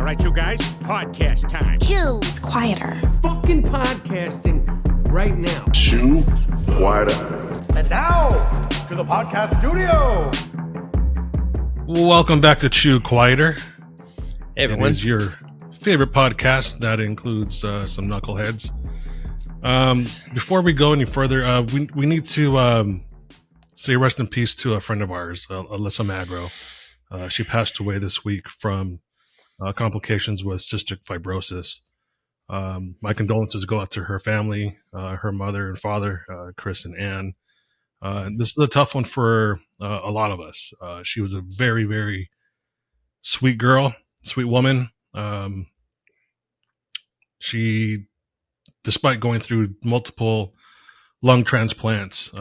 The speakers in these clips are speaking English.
right, you guys? Podcast time. Chew. It's quieter. Fucking podcasting right now. Chew quieter. And now, to the podcast studio. Welcome back to Chew Quieter. Hey, everyone. It is your favorite podcast that includes some knuckleheads. Before we go any further, we need to say rest in peace to a friend of ours, Alyssa Magro. She passed away this week from complications with cystic fibrosis. My condolences go out to her family, her mother and father, Chris and Ann. This is a tough one for a lot of us. She was a very, very sweet girl, sweet woman. She, despite going through multiple lung transplants,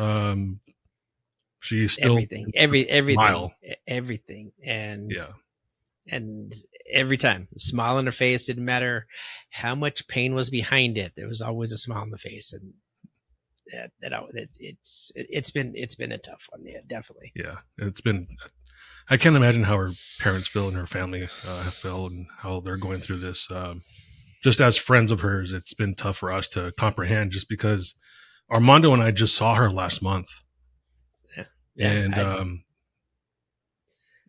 she still everything, and yeah. And every time, a smile on her face, didn't matter how much pain was behind it. There was always a smile on the face, and it's been a tough one. Yeah, definitely. Yeah, it's been. I can't imagine how her parents feel and her family feel, and how they're going through this. Just as friends of hers, it's been tough for us to comprehend, just because Armando and I just saw her last month, and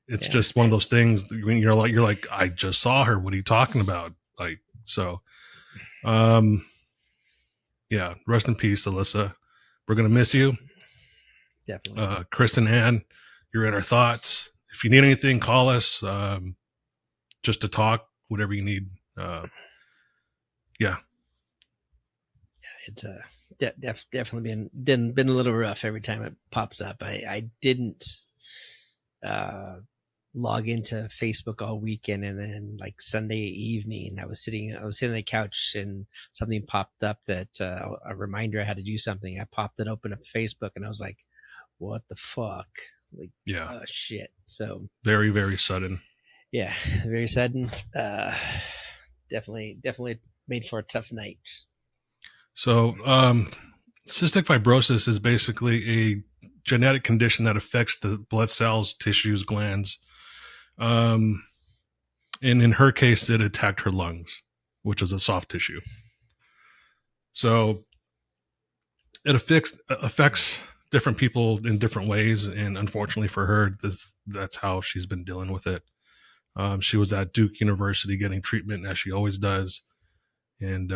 it's just one of those things when you're like, I just saw her. What are you talking about? Like, so, yeah, rest in peace, Alyssa. We're going to miss you. Definitely. Chris and Ann, you're in our thoughts. If you need anything, call us, just to talk, whatever you need. Yeah. It's definitely been a little rough every time it pops up. I didn't, log into Facebook all weekend, and then like Sunday evening, I was sitting on the couch and something popped up that a reminder I had to do something. I popped it open up Facebook, and I was like, "What the fuck?" Like, yeah, shit. So very, very sudden. Yeah, very sudden. Definitely made for a tough night. So, cystic fibrosis is basically a genetic condition that affects the blood cells, tissues, glands. And in her case, it attacked her lungs, which is a soft tissue. So it affects different people in different ways. And unfortunately for her, that's how she's been dealing with it. She was at Duke University getting treatment, as she always does. And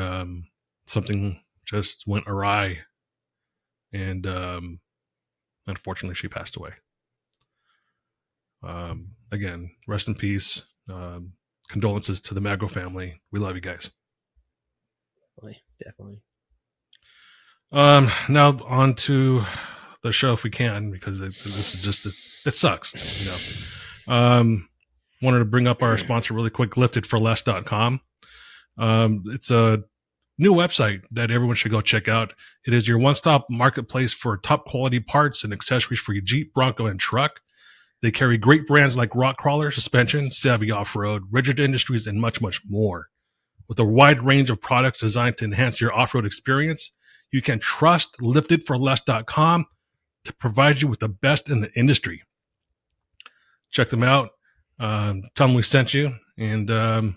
something just went awry. And unfortunately, she passed away. Again, rest in peace. Condolences to the Magro family. We love you guys. Definitely. Now on to the show, if we can, because this is just it sucks. You know. Wanted to bring up our sponsor really quick, liftedforless.com. It's a new website that everyone should go check out. It is your one-stop marketplace for top quality parts and accessories for your Jeep, Bronco, and truck. They carry great brands like Rockcrawler, Suspension, Savvy Off-Road, Rigid Industries, and much, much more. With a wide range of products designed to enhance your off-road experience, you can trust liftedforless.com to provide you with the best in the industry. Check them out. Tell them we sent you, and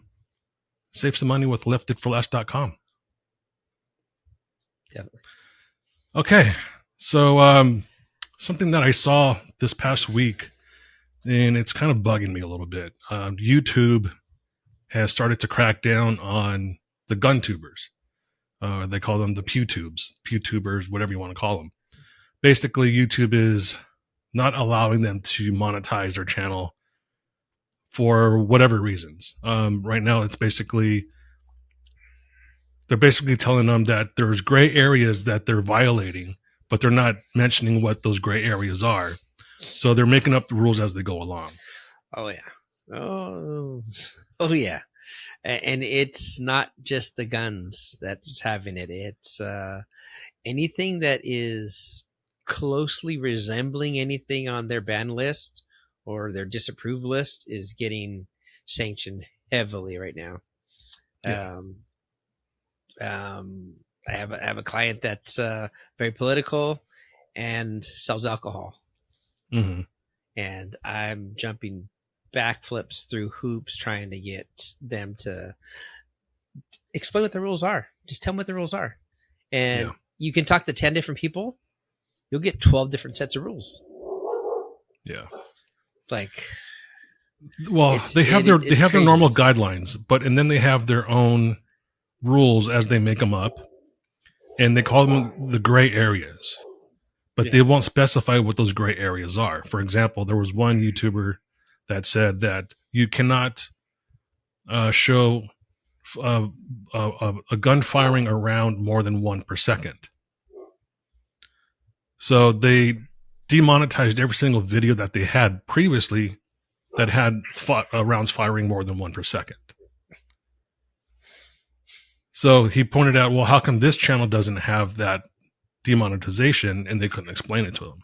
save some money with liftedforless.com. Definitely. Okay. So, something that I saw this past week, and it's kind of bugging me a little bit. YouTube has started to crack down on the gun tubers. They call them the pewtubers, whatever you want to call them. Basically, YouTube is not allowing them to monetize their channel for whatever reasons. Right now, they're basically telling them that there's gray areas that they're violating, but they're not mentioning what those gray areas are. So they're making up the rules as they go along. Oh yeah. Oh yeah. And it's not just the guns that's having it. It's anything that is closely resembling anything on their ban list or their disapproved list is getting sanctioned heavily right now. Yeah. I have a client that's very political and sells alcohol. Mm-hmm. And I'm jumping backflips through hoops trying to get them to explain what the rules are. Just tell them what the rules are. And you can talk to 10 different people. You'll get 12 different sets of rules. Yeah. Like, well, they have their normal craziness. guidelines, and then they have their own rules as they make them up, and they call them the gray areas. But they won't specify what those gray areas are. For example, there was one YouTuber that said that you cannot show a gun firing around more than 1 per second. So they demonetized every single video that they had previously that had rounds firing more than 1 per second. So he pointed out, well, how come this channel doesn't have that demonetization? And they couldn't explain it to him.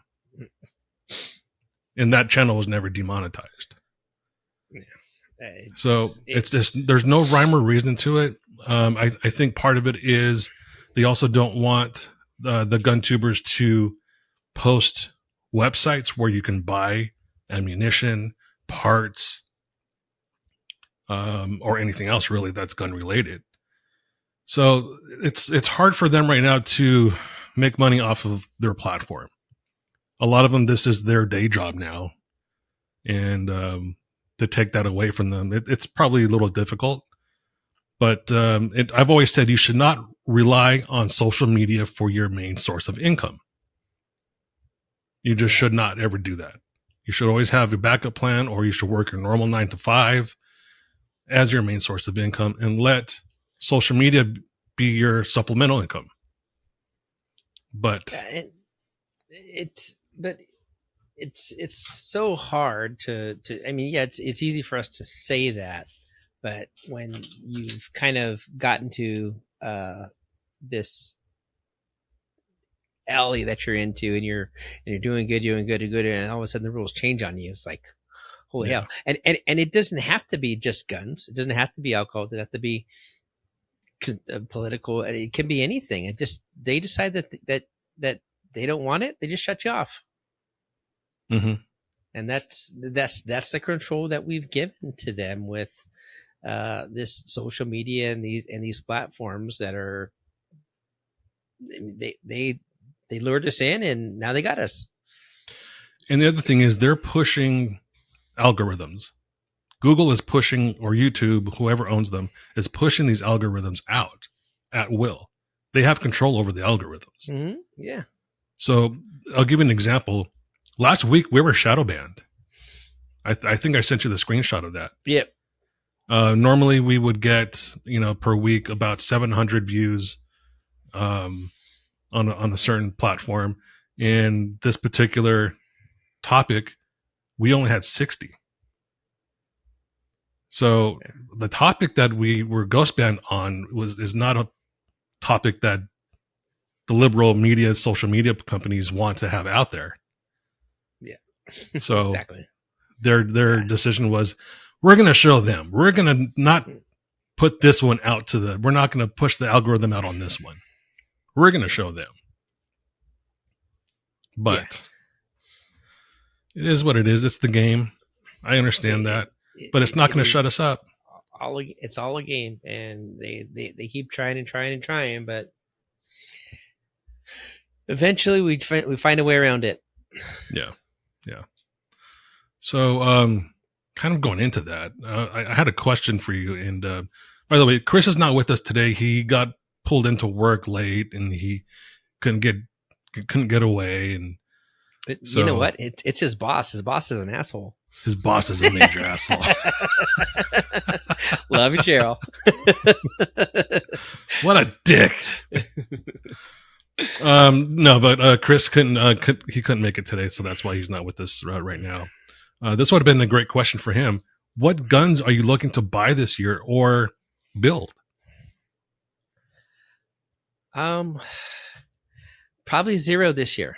And that channel was never demonetized. So it's just, there's no rhyme or reason to it. I think part of it is they also don't want the gun tubers to post websites where you can buy ammunition, parts, or anything else really that's gun related. So it's hard for them right now to make money off of their platform. A lot of them, this is their day job now. And to take that away from them, it's probably a little difficult. But I've always said you should not rely on social media for your main source of income. You just should not ever do that. You should always have a backup plan, or you should work your normal 9 to 5 as your main source of income, and let social media be your supplemental income. But it's so hard to I mean, yeah, it's easy for us to say that, but when you've kind of gotten to this alley that you're into, and you're doing good, and all of a sudden the rules change on you, it's like, holy hell. And it doesn't have to be just guns. It doesn't have to be alcohol. It doesn't have to be political. It can be anything. It just, they decide that they don't want it. They just shut you off. mm-hmm. And that's the control that we've given to them with this social media and these platforms that are, they lured us in, and now they got us. And the other thing is they're pushing algorithms. Google is pushing, or YouTube, whoever owns them, is pushing these algorithms out at will. They have control over the algorithms. Mm-hmm. Yeah. So I'll give you an example. Last week we were shadow banned. I think I sent you the screenshot of that. Yep. Normally we would get, per week about 700 views on a certain platform. And this particular topic, we only had 60. So the topic that we were ghost banned on is not a topic that the liberal media, social media companies want to have out there. Yeah. So exactly. Their decision was, we're going to show them. We're going to not put this one out we're not going to push the algorithm out on this one. We're going to show them. But it is what it is. It's the game. I understand that, but it's not going to shut us up. It's all a game, and they keep trying, but eventually we find a way around it. Yeah. So, kind of going into that, I had a question for you. And by the way, Chris is not with us today. He got pulled into work late, and he couldn't get away. And but so, you know what? It's his boss. His boss is an asshole. His boss is a major asshole. Love you, Cheryl. What a dick. No, but Chris couldn't make it today, so that's why he's not with us right now. This would have been a great question for him. What guns are you looking to buy this year or build? Probably 0 this year,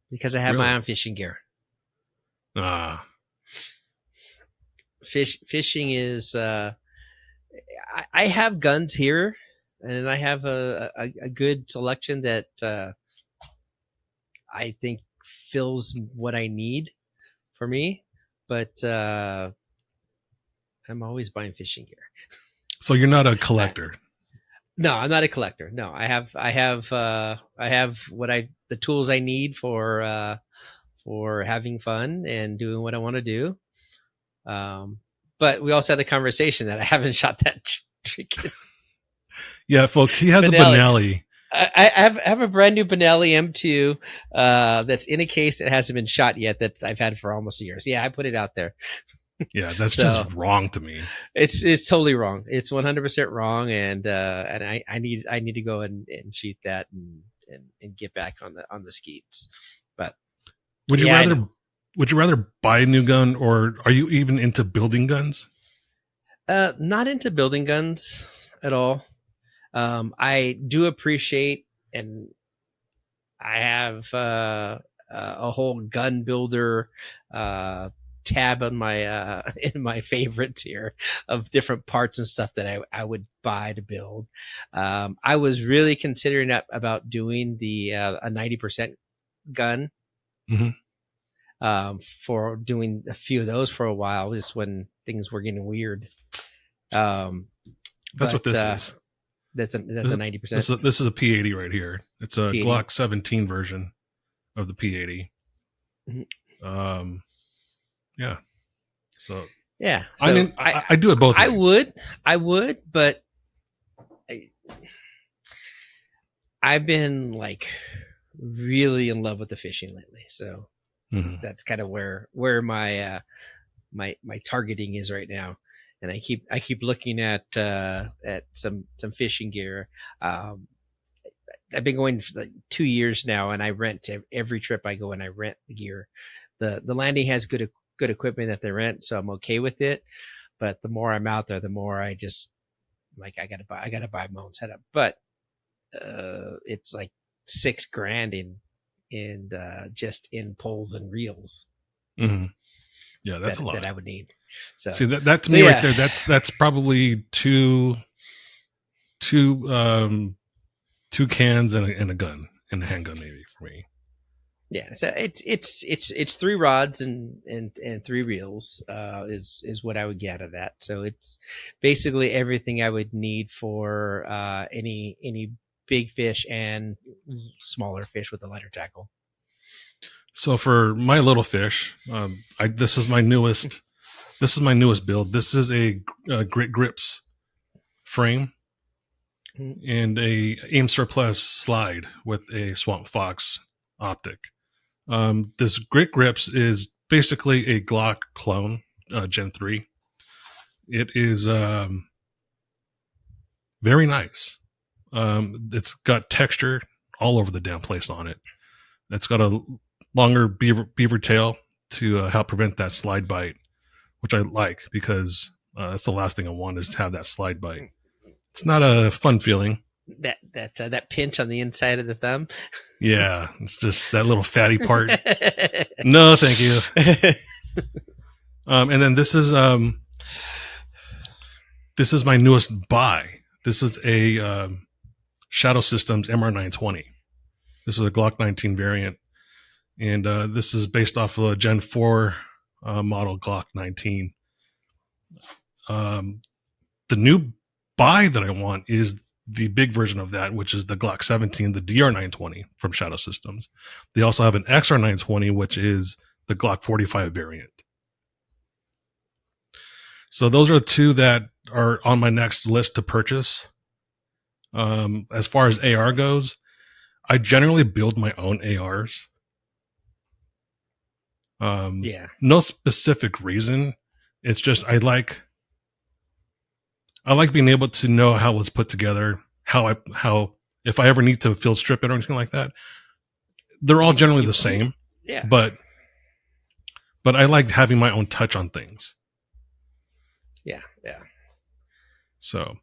because I have my own fishing gear. Fishing is I have guns here, and I have a good selection that I think fills what I need for me. but I'm always buying fishing gear. So you're not a collector. No, I'm not a collector. No, I have the tools I need for having fun and doing what I want to do. But we also had the conversation that I haven't shot that freaking. Yeah, folks, he has Benelli. a Benelli. I have a brand new Benelli M2 that's in a case that hasn't been shot yet, that I've had for almost a year. So yeah, I put it out there. Yeah, that's So- just wrong to me. It's totally wrong. It's 100% wrong, and I need to go and shoot that and get back on the skeets. But Would you Yeah, I rather know. would you rather buy a new gun, or are you even into building guns? not into building guns at all. I do appreciate, and I have a whole gun builder tab on my in my favorites here of different parts and stuff that I would buy to build. I was really considering about doing the a 90% gun. Mhm. For doing a few of those for a while, just when things were getting weird. That's what this is. That's a 90%. This is a P80 right here. It's a P80. Glock 17 version of the P80. Mhm. Yeah. So Yeah. I mean, I do it both I ways. would, but I've been like really in love with the fishing lately. So Mhm. that's kind of where my my targeting is right now. And I keep looking at some fishing gear. I've been going for like 2 years now, and I rent every trip I go, and I rent the gear. The landing has good equipment that they rent, so I'm okay with it. But the more I'm out there, the more I just like I gotta buy my own setup. But it's like $6,000 in just in poles and reels. Mhm. Yeah, that's a lot. that I would need. So See that to So, me yeah. right there. That's probably two cans and a gun and a handgun maybe for me. yeah, so it's 3 rods and 3 reels is what I would get out of that. So it's basically everything I would need for any big fish and smaller fish with a lighter tackle. So for my little fish, this is my newest build. This is a Grit Grips frame Mhm. and a Aim Surplus slide with a Swamp Fox optic. This Grit Grips is basically a Glock clone, Gen 3. It is very nice. It's got texture all over the damn place on it. It's got a longer beaver tail to help prevent that slide bite, which I like because that's the last thing I want is to have that slide bite. It's not a fun feeling. That pinch on the inside of the thumb. Yeah, it's just that little fatty part. No, thank you. And then this is my newest buy. This is a Shadow Systems MR920. This is a Glock 19 variant, and this is based off of a Gen 4 model Glock 19. The new buy that I want is the big version of that, which is the Glock 17, the DR920 from Shadow Systems. They also have an XR920, which is the Glock 45 variant. So those are 2 that are on my next list to purchase. As far as AR goes, I generally build my own ARs. Yeah. No specific reason. It's just I like being able to know how it was put together, how if I ever need to field strip it or anything like that. They're all generally the same, Yeah. but I like having my own touch on things. Yeah. Yeah. So,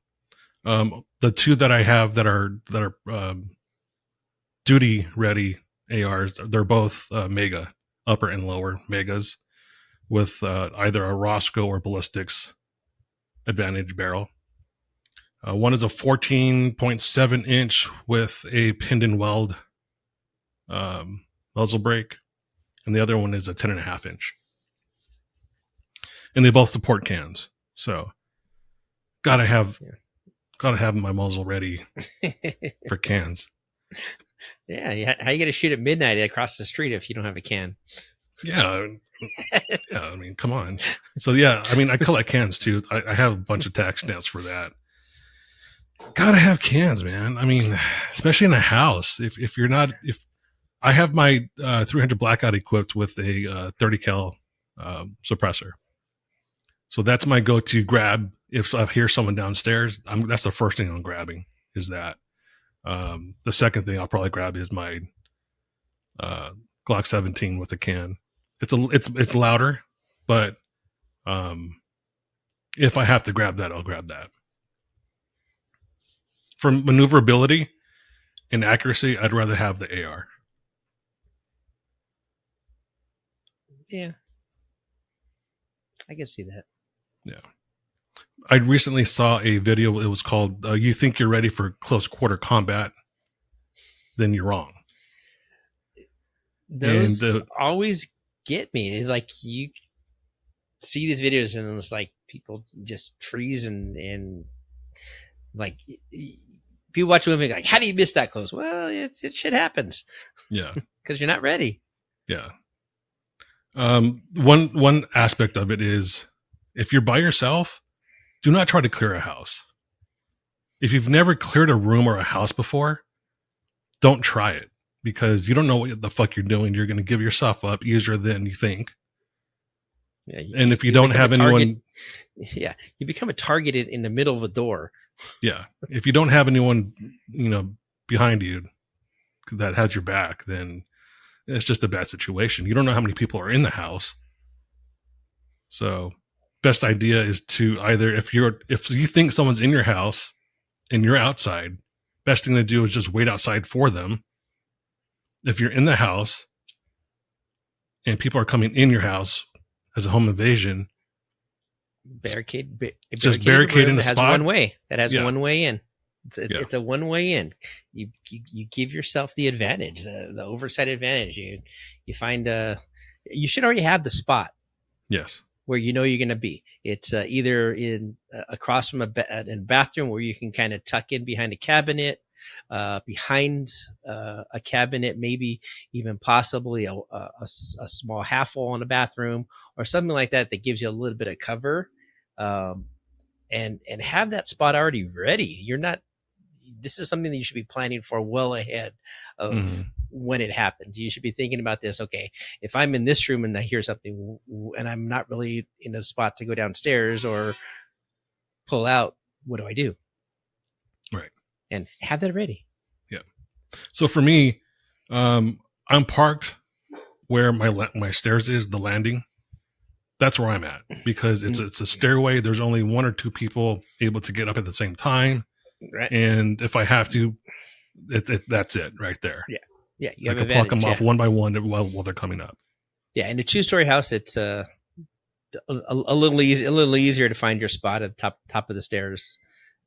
the 2 that I have that are duty ready ARs, they're both Mega, upper and lower Megas, with either a Roscoe or Ballistics Advantage barrel. One is a 14.7 inch with a pinned and weld muzzle brake, and the other one is a 10.5 inch. and they both support cans. So gotta have my muzzle ready for cans. Yeah. How you going to shoot at midnight across the street if you don't have a can? Yeah. Yeah. I mean, come on. So yeah, I mean, I collect cans too. I have a bunch of tax stamps for that. Gotta have cans, man. I mean, especially in a house. If I have my 300 Blackout equipped with a 30 cal suppressor. So that's my go-to grab. If I hear someone downstairs, that's the first thing I'm grabbing is that. The second thing I'll probably grab is my Glock 17 with a can. It's louder, but if I have to grab that, I'll grab that. For maneuverability and accuracy, I'd rather have the AR. Yeah. I can see that. Yeah. I recently saw a video. It was called "You Think You're Ready for Close Quarter Combat, Then You're Wrong." Those always get me. It's like you see these videos and it's like people just freeze and like people watch a movie like, how do you miss that close? Well, it shit happens. Yeah. Because you're not ready. Yeah. One aspect of it is if you're by yourself, do not try to clear a house. If you've never cleared a room or a house before, don't try it because you don't know what the fuck you're doing. You're going to give yourself up easier than you think. Yeah, and if you don't have anyone, you become a target in the middle of a door. Yeah. If you don't have anyone, behind you that has your back, then it's just a bad situation. You don't know how many people are in the house. So best idea is to either, if you think someone's in your house and you're outside, best thing to do is just wait outside for them. If you're in the house and people are coming in your house as a home invasion, barricade in a that spot. Has one way. That has Yeah. one way in. Yeah. It's a one way in. You give yourself the advantage, the oversight advantage. You find you should already have the spot. Yes. Where you know you're going to be. It's either in across from a bathroom where you can kind of tuck in behind a cabinet, behind a cabinet, maybe even possibly a small half wall in a bathroom or something like that gives you a little bit of cover, and have that spot already ready. You're not. This is something that you should be planning for well ahead of when it happens. You should be thinking about this. Okay, if I'm in this room and I hear something and I'm not really in a spot to go downstairs or pull out, what do I do? Right. And have that ready. Yeah. So for me, I'm parked where my stairs is, the landing. That's where I'm at because it's a stairway. There's only one or two people able to get up at the same time. Right. And if I have to, that's it right there. Yeah. Yeah. You I have can pluck them advantage, off one by one while they're coming up. Yeah. In a 2-story house, it's a little easier to find your spot at the top of the stairs.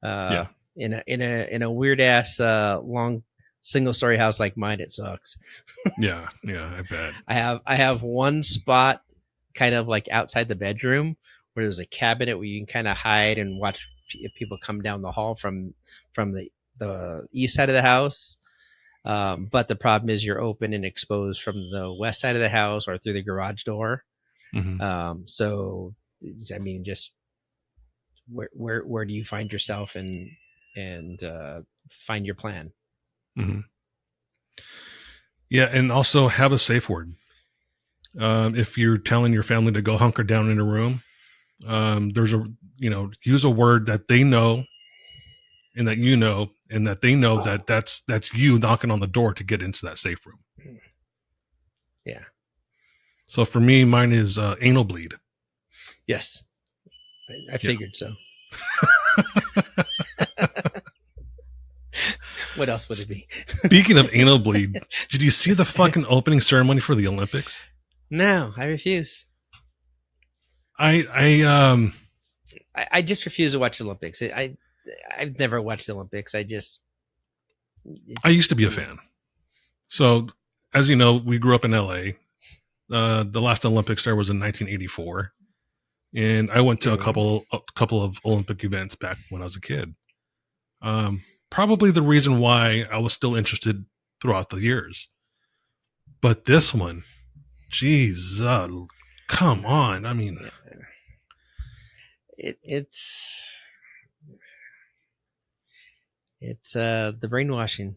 In a weird ass long single-story house like mine, it sucks. Yeah. I bet. I have one spot kind of like outside the bedroom where there's a cabinet where you can kind of hide and watch if people come down the hall from the east side of the house. But the problem is you're open and exposed from the west side of the house or through the garage door. Mm-hmm. So, I mean, just where do you find yourself and find your plan? Mm-hmm. Yeah. And also have a safe word. If you're telling your family to go hunker down in a room, use a word that they know and that and that they know that that's you knocking on the door to get into that safe room. Yeah. So for me, mine is anal bleed. Yes. I figured so. What else would it be? Speaking of anal bleed, did you see the fucking opening ceremony for the Olympics? No, I refuse. I just refuse to watch the Olympics. I've never watched the Olympics. I used to be a fan. So, as you know, we grew up in LA. The last Olympics there was in 1984. and I went to a couple of Olympic events back when I was a kid. Probably the reason why I was still interested throughout the years. But this one, geez, come on. I mean, it's the brainwashing.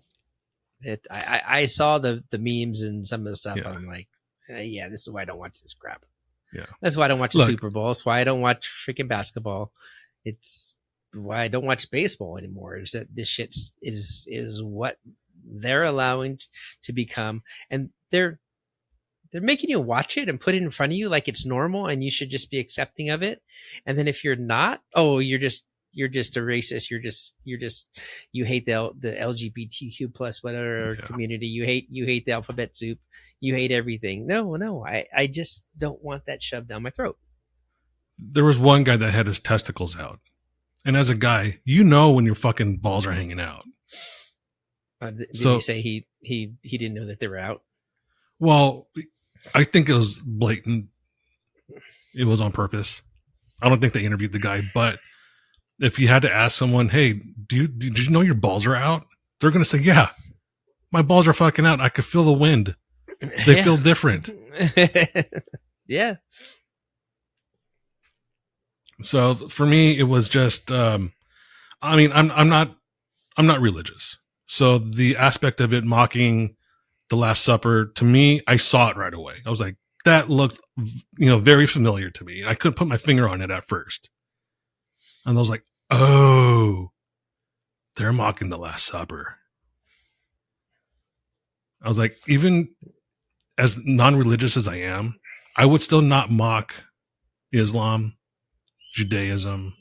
I saw the memes and some of the stuff. Yeah. I'm like, yeah, this is why I don't watch this crap. Yeah. That's why I don't watch the Look. Super Bowl. It's why I don't watch freaking basketball. It's why I don't watch baseball anymore. Is that this shit is what they're allowing to become, and they're making you watch it and put it in front of you like it's normal, and you should just be accepting of it. And then if you're not, oh, you're just a racist. You hate the LGBTQ plus whatever community. You hate the alphabet soup. You hate everything. No, I just don't want that shoved down my throat. there was one guy that had his testicles out. And as a guy, you know when your fucking balls are hanging out. Did he say he didn't know that they were out? Well, I think it was blatant. It was on purpose. I don't think they interviewed the guy, but if you had to ask someone, hey, did you know your balls are out? They're going to say, yeah, my balls are fucking out. I could feel the wind. They feel different. Yeah. So for me, it was just, I mean, I'm not religious. So the aspect of it mocking the Last Supper, to me, I saw it right away. I was like, that looked, very familiar to me. I couldn't put my finger on it at first. And I was like, oh, they're mocking the Last Supper. I was like, even as non-religious as I am, I would still not mock Islam, Judaism.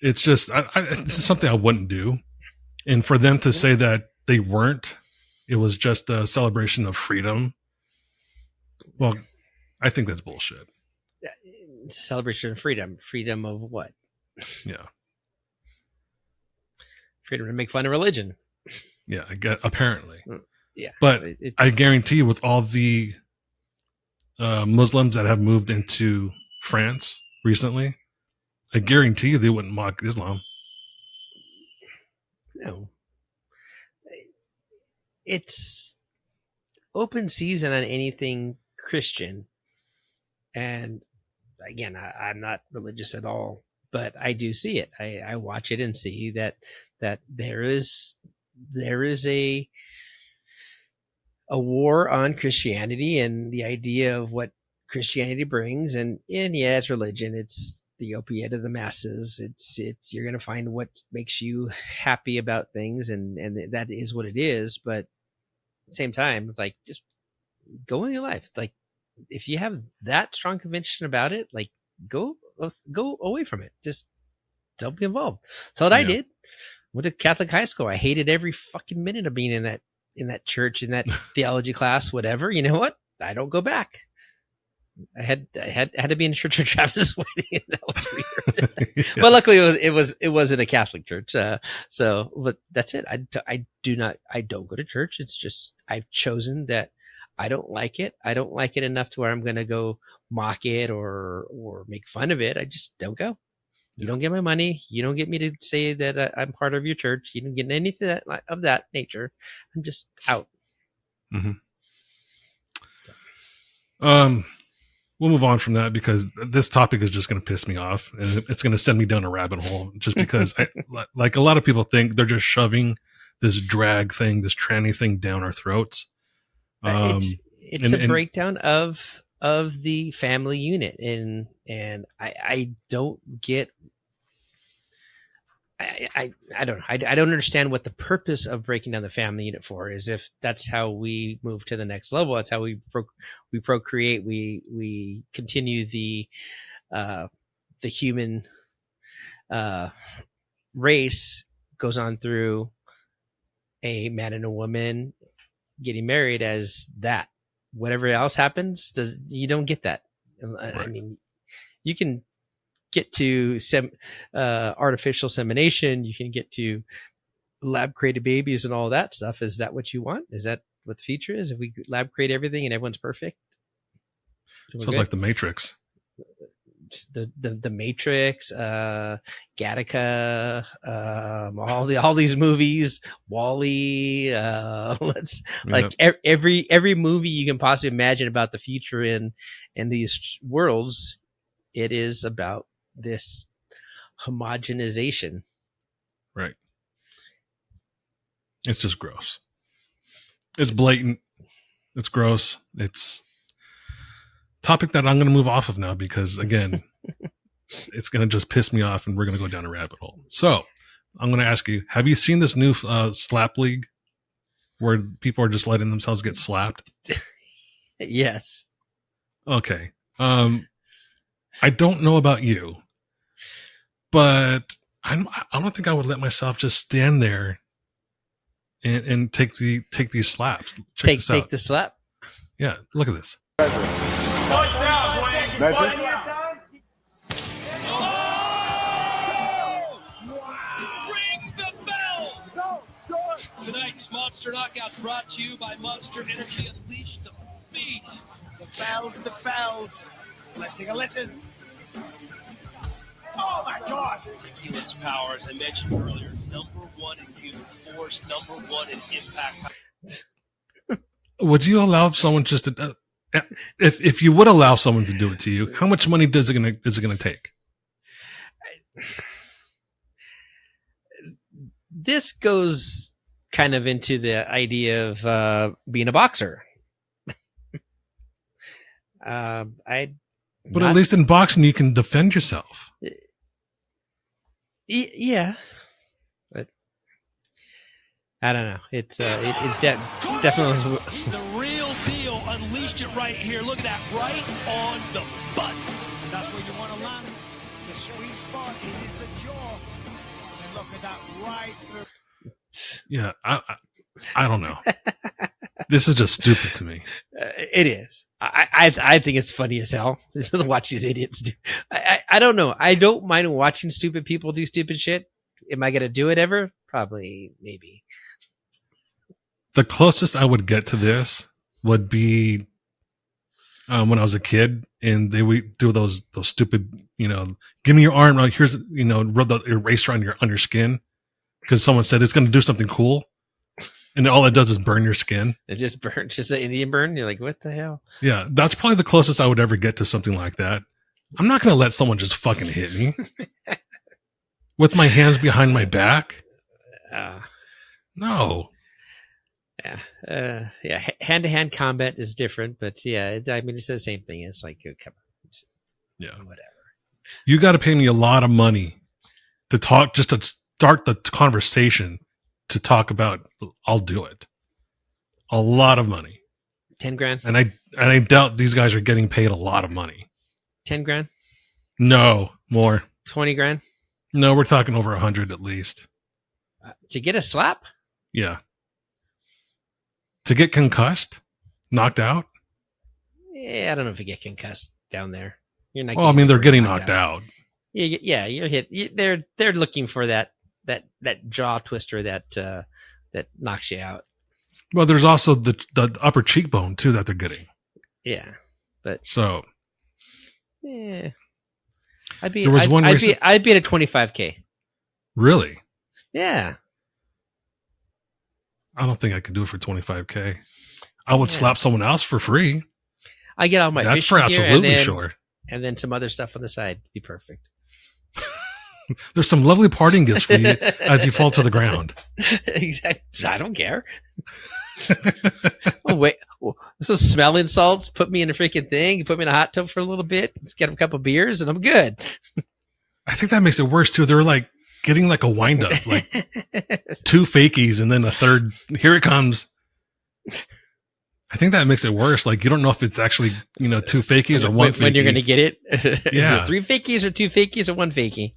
It's just, it's something I wouldn't do. And for them to say that they weren't, it was just a celebration of freedom. Well, I think that's bullshit. Celebration of freedom. Freedom of what? Yeah. Freedom to make fun of religion. Yeah, I get, apparently. Yeah. But I guarantee you with all the Muslims that have moved into France recently, I guarantee you they wouldn't mock Islam. No. It's open season on anything Christian. And again, I'm not religious at all, but I do see it. I watch it and see that there is a war on Christianity and the idea of what Christianity brings. And yeah, it's religion. It's the opiate of the masses. It's you're going to find what makes you happy about things. And that is what it is. But at the same time, it's like, just go in your life. Like, if you have that strong conviction about it, like, go away from it. Just don't be involved. That's what I did. Went to Catholic high school. I hated every fucking minute of being in that church, in that theology class, whatever. You know what? I don't go back. I had to be in church for Travis' wedding. That was weird. Yeah. But luckily it wasn't a Catholic church. But that's it. I don't go to church. It's just, I've chosen that I don't like it. I don't like it enough to where I'm going to go mock it or make fun of it. I just don't go. You don't get my money. You don't get me to say that I'm part of your church. You don't get anything of that nature. I'm just out. Mm-hmm. We'll move on from that because this topic is just going to piss me off and it's going to send me down a rabbit hole just because like a lot of people think they're just shoving this drag thing, this tranny thing down our throats. It's a breakdown of the family unit. And I don't get, I don't know. I don't understand what the purpose of breaking down the family unit for is. If that's how we move to the next level, that's how we procreate. We continue the human race goes on through a man and a woman getting married as that. Whatever else happens, you don't get that. Right. I mean, you can get to artificial insemination. You can get to lab created babies and all that stuff. Is that what you want? Is that what the future is? If we lab create everything and everyone's perfect? Sounds like the Matrix. the Matrix, Gattaca, all these movies, Wall-E. Every movie you can possibly imagine about the future in these worlds, it is about this homogenization. Right. It's just gross. It's blatant. It's gross. It's topic that I'm going to move off of now because, again, it's going to just piss me off and we're going to go down a rabbit hole. So I'm going to ask you, have you seen this new slap league where people are just letting themselves get slapped? Yes. Okay. I don't know about you, but I don't think I would let myself just stand there and take these slaps. Check this out. Take the slap. Yeah, look at this. Measure. Ring the bell! Tonight's Monster Knockout brought to you by Monster Energy Unleash the Beast. The bells. Let's take a listen. Oh my God! Ridiculous power, as I mentioned earlier, #1 in human force, #1 in impact. Would you allow someone just to, if you would allow someone to do it to you, how much money is it gonna take? This goes kind of into the idea of being a boxer. But at least in boxing, you can defend yourself. Yeah, but I don't know. It's definitely The real deal. Unleashed it right here. Look at that. Right on the button. That's where you want to land. The sweet spot is the jaw. And look at that right through. Yeah, I don't know. This is just stupid to me. It is. I think it's funny as hell to watch these idiots do. I don't know. I don't mind watching stupid people do stupid shit. Am I gonna do it ever? Probably, maybe. The closest I would get to this would be when I was a kid, and they would do those stupid, give me your arm. Here's, rub the eraser on your skin because someone said it's going to do something cool. And all it does is burn your skin. It just burns, just an Indian burn. You're like, what the hell? Yeah, that's probably the closest I would ever get to something like that. I'm not going to let someone just fucking hit me with my hands behind my back. No. Yeah. Hand-to-hand combat is different, but yeah, it's the same thing. It's like, come on. Yeah. Whatever. You got to pay me a lot of money to talk, just to start the conversation. To talk about, I'll do it. A lot of money. 10 grand. And I doubt these guys are getting paid a lot of money. 10 grand. No, more. 20 grand. No, we're talking over 100 at least. To get a slap? Yeah. To get concussed, knocked out. Yeah, I don't know if you get concussed down there. You're not. Well, I mean, they're getting knocked out. Yeah, you're hit. They're looking for that jaw twister that knocks you out. Well, there's also the upper cheekbone too that they're getting. Yeah, but so yeah, I'd be at a 25K. Really? Yeah. I don't think I could do it for 25K. I would slap someone else for free. I get all my. That's for absolutely sure. And then some other stuff on the side. Be perfect. There's some lovely parting gifts for you as you fall to the ground. Exactly. I don't care. Oh, wait. So smelling salts, put me in a freaking thing. You put me in a hot tub for a little bit. Let's get a couple beers and I'm good. I think that makes it worse too. They're like getting like a wind up, like 2 fakies and then a third. Here it comes. I think that makes it worse. Like you don't know if it's actually, 2 fakies or 1 fakie. When you're going to get it. Yeah. Is it 3 fakies or 2 fakies or 1 fakie?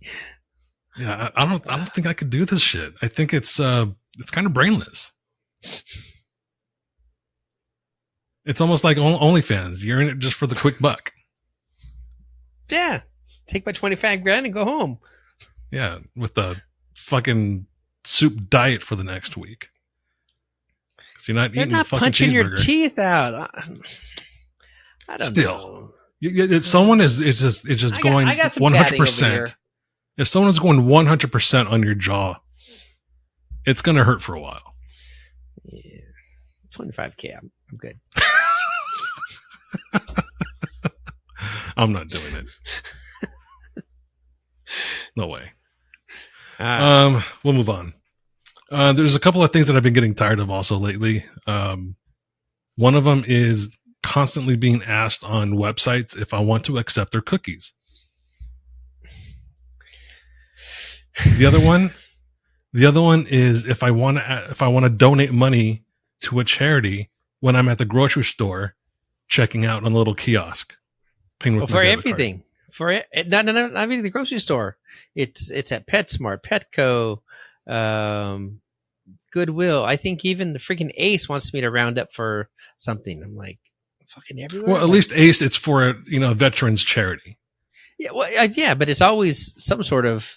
Yeah. I don't think I could do this shit. I think it's kind of brainless. It's almost like OnlyFans. You're in it just for the quick buck. Yeah. Take my 25 grand and go home. Yeah. With the fucking soup diet for the next week. You're not eating not fucking punching your cheeseburger. teeth out. I don't Still. know. If someone is just going I got some padding over 100%. here. If someone is going 100% on your jaw, it's going to hurt for a while. Yeah. 25K. I'm good. I'm not doing it. No way. We'll move on. There's a couple of things that I've been getting tired of also lately. One of them is constantly being asked on websites if I want to accept their cookies. The other one is if I want to donate money to a charity when I'm at the grocery store checking out on a little kiosk. Paying with my For debit card. everything. For it, no, I mean the grocery store. It's at PetSmart, Petco, Goodwill. I think even the freaking Ace wants me to round up for something. I'm like, fucking everywhere. Well, at least Ace, it's for a veterans charity. Yeah, well, yeah, but it's always some sort of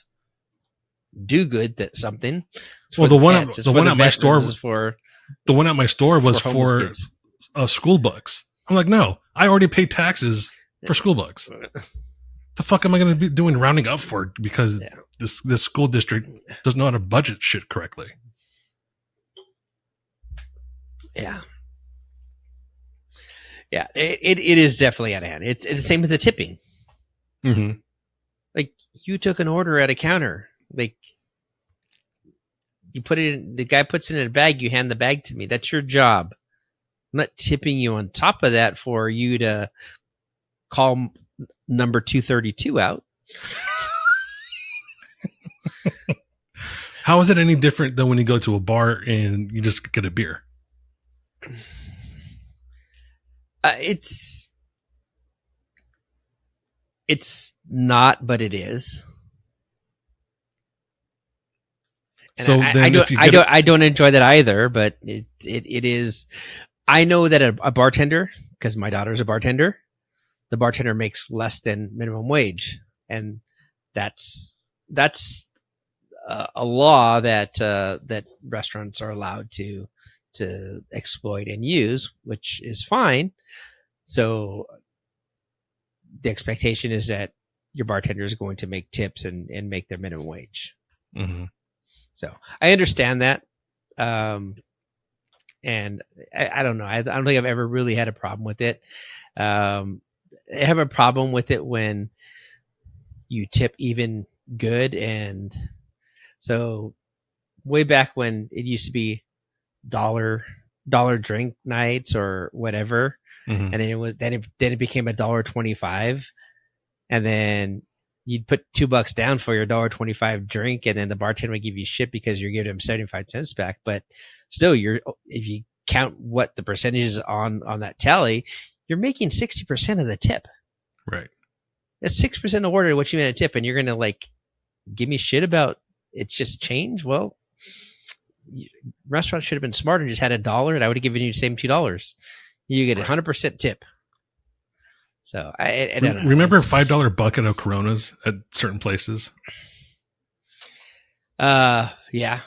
do good that something. It's Well, for the one vets. It's the for one the at my store, veterans. It's for the one at my store was homeless for kids. school books. I'm like, no, I already paid taxes for school books. The fuck am I going to be doing rounding up for because Yeah. this school district doesn't know how to budget shit correctly? Yeah. Yeah, it is definitely out of hand. It's the same with the tipping. Mm-hmm. Like you took an order at a counter. Like you put it in, the guy puts it in a bag, you hand the bag to me. That's your job. I'm not tipping you on top of that for you to call number 232 out. How is it any different than when you go to a bar and you just get a beer? It's not, but it is. And So then if you get I don't enjoy that either, but it is. I know that a bartender, because my daughter's a bartender, the bartender makes less than minimum wage, and that's a law that that restaurants are allowed to exploit and use, which is fine. So the expectation is that your bartender is going to make tips and make their minimum wage. Mm-hmm. So I understand that. And I don't know. I don't think I've ever really had a problem with it. I have a problem with it when you tip even good. And so way back when it used to be dollar drink nights or whatever. Mm-hmm. And then it became $1.25. And then you'd put $2 down for your $1.25 drink, and then the bartender would give you shit because you're giving him 75 cents back. But still, if you count what the percentage is on that tally, you're making 60% of the tip. Right. That's 6% of order what you made a tip, and you're gonna like give me shit about it's just change. Well, restaurants should have been smarter and just had $1, and I would have given you the same $2. You get 100% tip. So I don't know. Remember $5 bucket of Coronas at certain places? Yeah.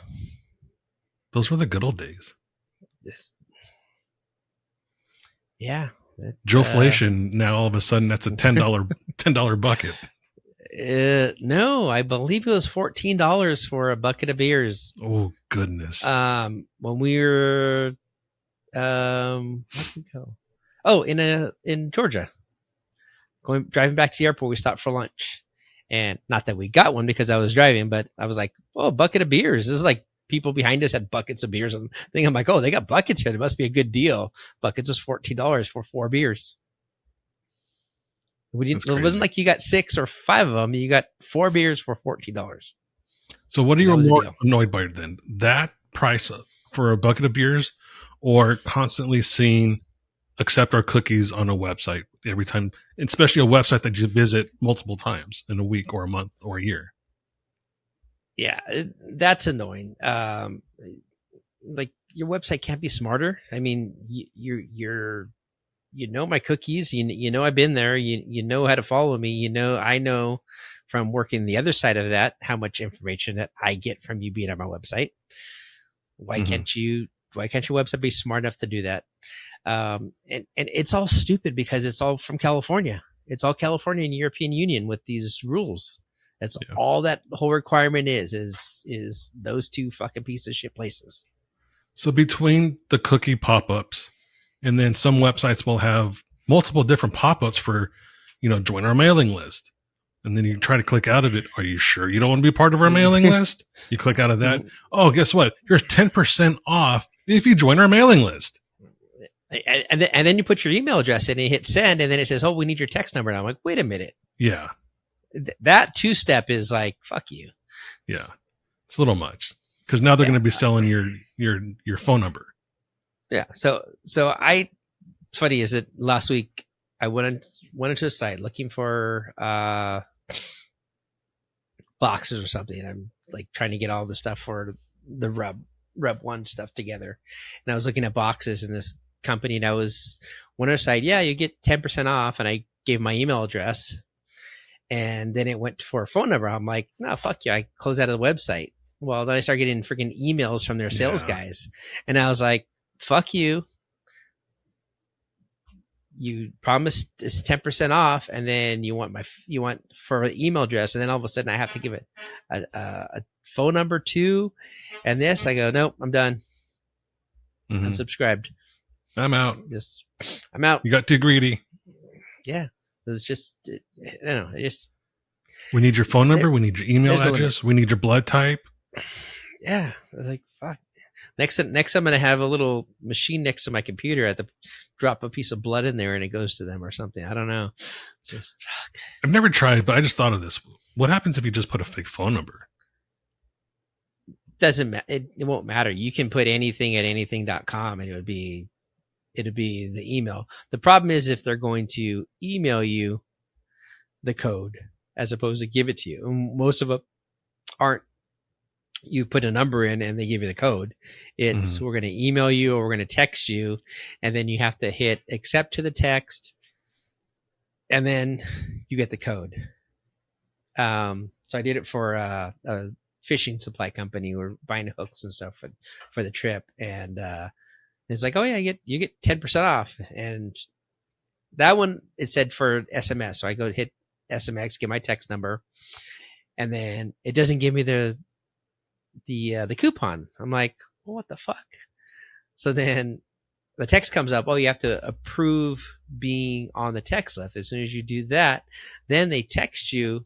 Those were the good old days. Yeah. Joeflation, now all of a sudden that's a $10 bucket. No, I believe it was $14 for a bucket of beers. Oh goodness. When we were where'd we go? Oh, in Georgia. Driving back to the airport, we stopped for lunch. And not that we got one because I was driving, but I was like, oh, a bucket of beers. This is like people behind us had buckets of beers. And I'm like, oh, they got buckets here. There must be a good deal. Buckets was $14 for 4 beers. It wasn't like you got 6 or 5 of them. You got 4 beers for $14. So what are you That was a more deal. annoyed by then? That price for a bucket of beers or constantly seeing accept our cookies on a website every time, especially a website that you visit multiple times in a week or a month or a year? Yeah, that's annoying. Like your website can't be smarter. I mean, you're you know my cookies. You know I've been there. You know how to follow me. I know from working the other side of that how much information that I get from you being on my website. Why can't your website be smart enough to do that? And it's all stupid because it's all from California. It's all California and European Union with these rules. That's Yeah. all that whole requirement is those two fucking piece of shit places. So between the cookie pop-ups, and then some websites will have multiple different pop-ups for, join our mailing list. And then you try to click out of it. Are you sure you don't want to be part of our mailing list? You click out of that. Oh, guess what? Here's 10% off if you join our mailing list. And then you put your email address in and you hit send, and then it says, "Oh, we need your text number." And I'm like, wait a minute. Yeah. That two-step is like, fuck you. Yeah. It's a little much because now they're going to be selling your phone number. Yeah. So funny is that last week I went into a site looking for boxes or something. And I'm like trying to get all the stuff for the Rub 1 stuff together. And I was looking at boxes in this company, and I was went on their site. Yeah, you get 10% off. And I gave my email address, and then it went for a phone number. I'm like, no, fuck you. I closed out of the website. Well, then I started getting freaking emails from their sales guys. And I was like, fuck you. You promised it's 10% off, and then you want for an email address, and then all of a sudden I have to give it a phone number too, and this. I go, nope, I'm done. Mm-hmm. Unsubscribed. I'm out. I'm out. You got too greedy. Yeah, it's just I don't know. We need your phone number. We need your email address. We need your blood type. Yeah, I was like, fuck. Next, I'm going to have a little machine next to my computer. I have to drop a piece of blood in there and it goes to them or something. I don't know. Just I've never tried, but I just thought of this. What happens if you just put a fake phone number? Doesn't matter. It won't matter. You can put anything at anything.com and it'd be the email. The problem is if they're going to email you the code as opposed to give it to you. And most of them aren't. You put a number in and they give you the code. It's we're going to email you or we're going to text you, and then you have to hit accept to the text, and then you get the code. So I did it for a fishing supply company. We're buying hooks and stuff for the trip, and it's like, oh yeah, you get 10% off, and that one it said for SMS. So I go hit SMS, get my text number, and then it doesn't give me the coupon. I'm like, well, what the fuck? So then the text comes up, oh, you have to approve being on the text list. As soon as you do that, then they text you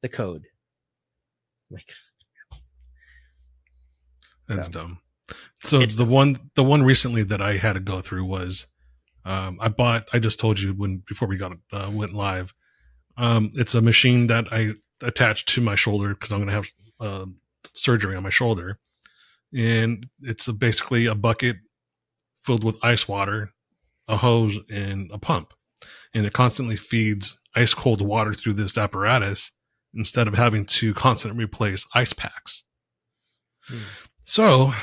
the code. I'm like, that's dumb. So it's the one recently that I had to go through was I just told you before we went live. It's a machine that I attached to my shoulder because I'm going to have surgery on my shoulder, and it's basically a bucket filled with ice water, a hose, and a pump, and it constantly feeds ice cold water through this apparatus instead of having to constantly replace ice packs. So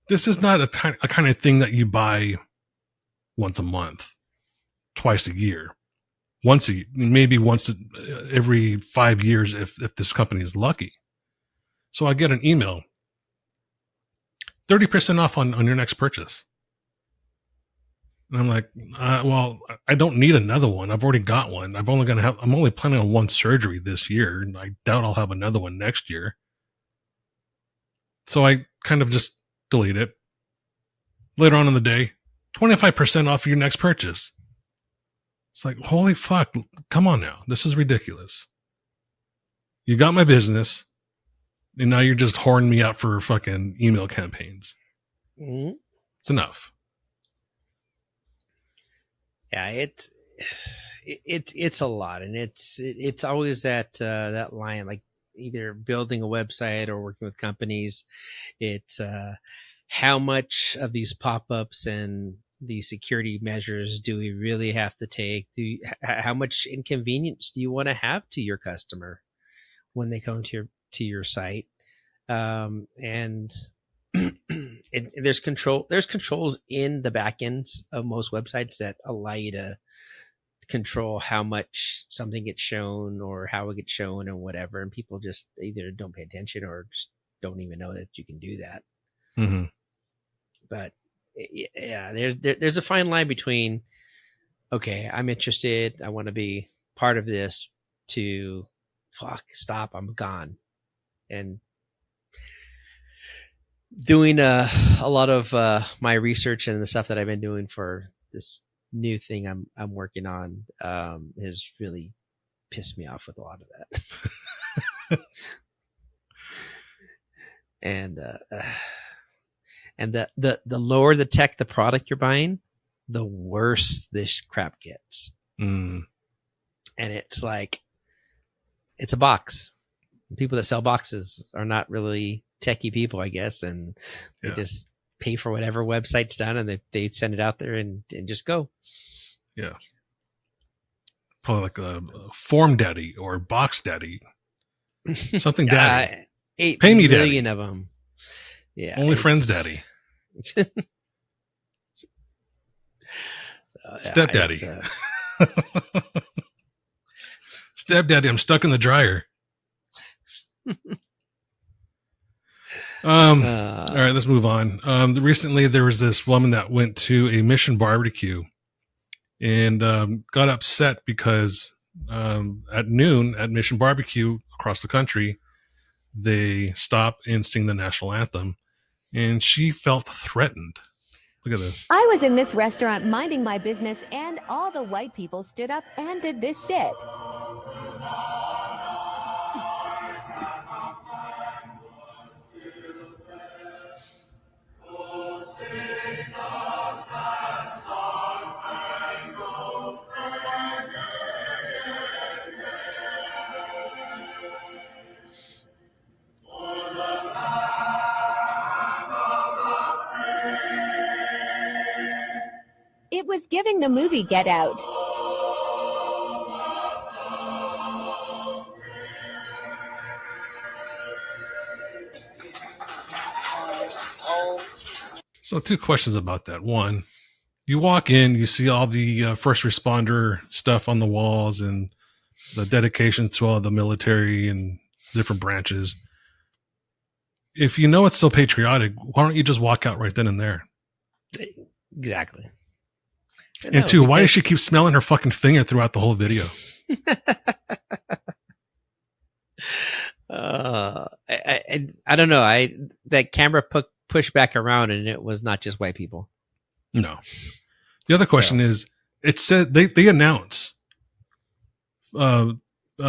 this is not a kind of thing that you buy once a month, twice a year, maybe once every 5 years if this company is lucky. So I get an email, 30% off on your next purchase. And I'm like, well, I don't need another one. I've already got one. I'm only planning on one surgery this year, and I doubt I'll have another one next year. So I kind of just delete it. Later on in the day, 25% off your next purchase. It's like, holy fuck, come on now. This is ridiculous. You got my business, and now you're just whoring me out for fucking email campaigns. Mm-hmm. It's enough. Yeah, it's a lot, and it's always that line, like either building a website or working with companies. It's how much of these pop-ups and these security measures do we really have to take? How much inconvenience do you want to have to your customer when they come to your site? And there's controls in the back ends of most websites that allow you to control how much something gets shown or how it gets shown and whatever. And people just either don't pay attention or just don't even know that you can do that. Mm-hmm. But yeah, there's a fine line between okay, I'm interested. I want to be part of this. To stop, I'm gone. And doing a lot of my research and the stuff that I've been doing for this new thing I'm working on has really pissed me off with a lot of that. And the lower the tech, the product you're buying, the worse this crap gets. Mm. And it's like, it's a box. People that sell boxes are not really techie people, I guess, and they just pay for whatever website's done, and they send it out there and just go. Yeah, probably like a Form Daddy or Box Daddy, something Daddy. 8 Pay me million Daddy. of them. Yeah, Only Friends Daddy. Step Daddy. Step Daddy, I'm stuck in the dryer. All right, let's move on. Recently, there was this woman that went to a Mission barbecue and got upset because at noon at Mission Barbecue across the country, they stop and sing the national anthem, and she felt threatened. Look at this. I was in this restaurant minding my business, and all the white people stood up and did this shit. It was giving the movie Get Out. So 2 questions about that. One, you walk in, you see all the first responder stuff on the walls and the dedications to all the military and different branches. If you know it's so patriotic, why don't you just walk out right then and there? Exactly. And 2, why does she keep smelling her fucking finger throughout the whole video? I don't know. That camera pushed back around, and it was not just white people. No. The other question is, it said they announce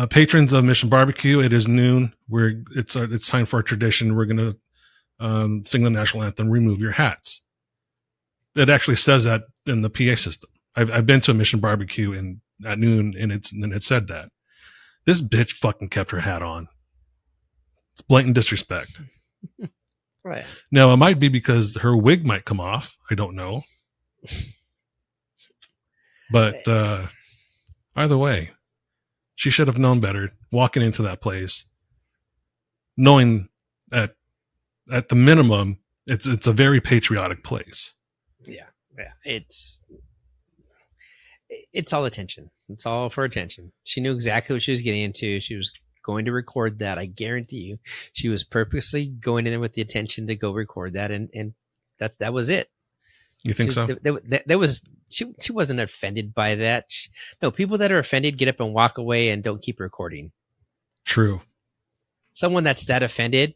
patrons of Mission Barbecue. It is noon. It's time for our tradition. We're going to sing the national anthem. Remove your hats. It actually says that in the PA system. I've been to a Mission Barbecue at noon, and it said that. This bitch fucking kept her hat on. It's blatant disrespect. Right. Now, it might be because her wig might come off. I don't know. But either way, she should have known better walking into that place, knowing at the minimum, it's a very patriotic place. Yeah. It's all attention. It's all for attention. She knew exactly what she was getting into. She was going to record that. I guarantee you, she was purposely going in there with the attention to go record that, and that was it. You think so? She wasn't offended by that. No, people that are offended get up and walk away and don't keep recording. True. Someone that's that offended,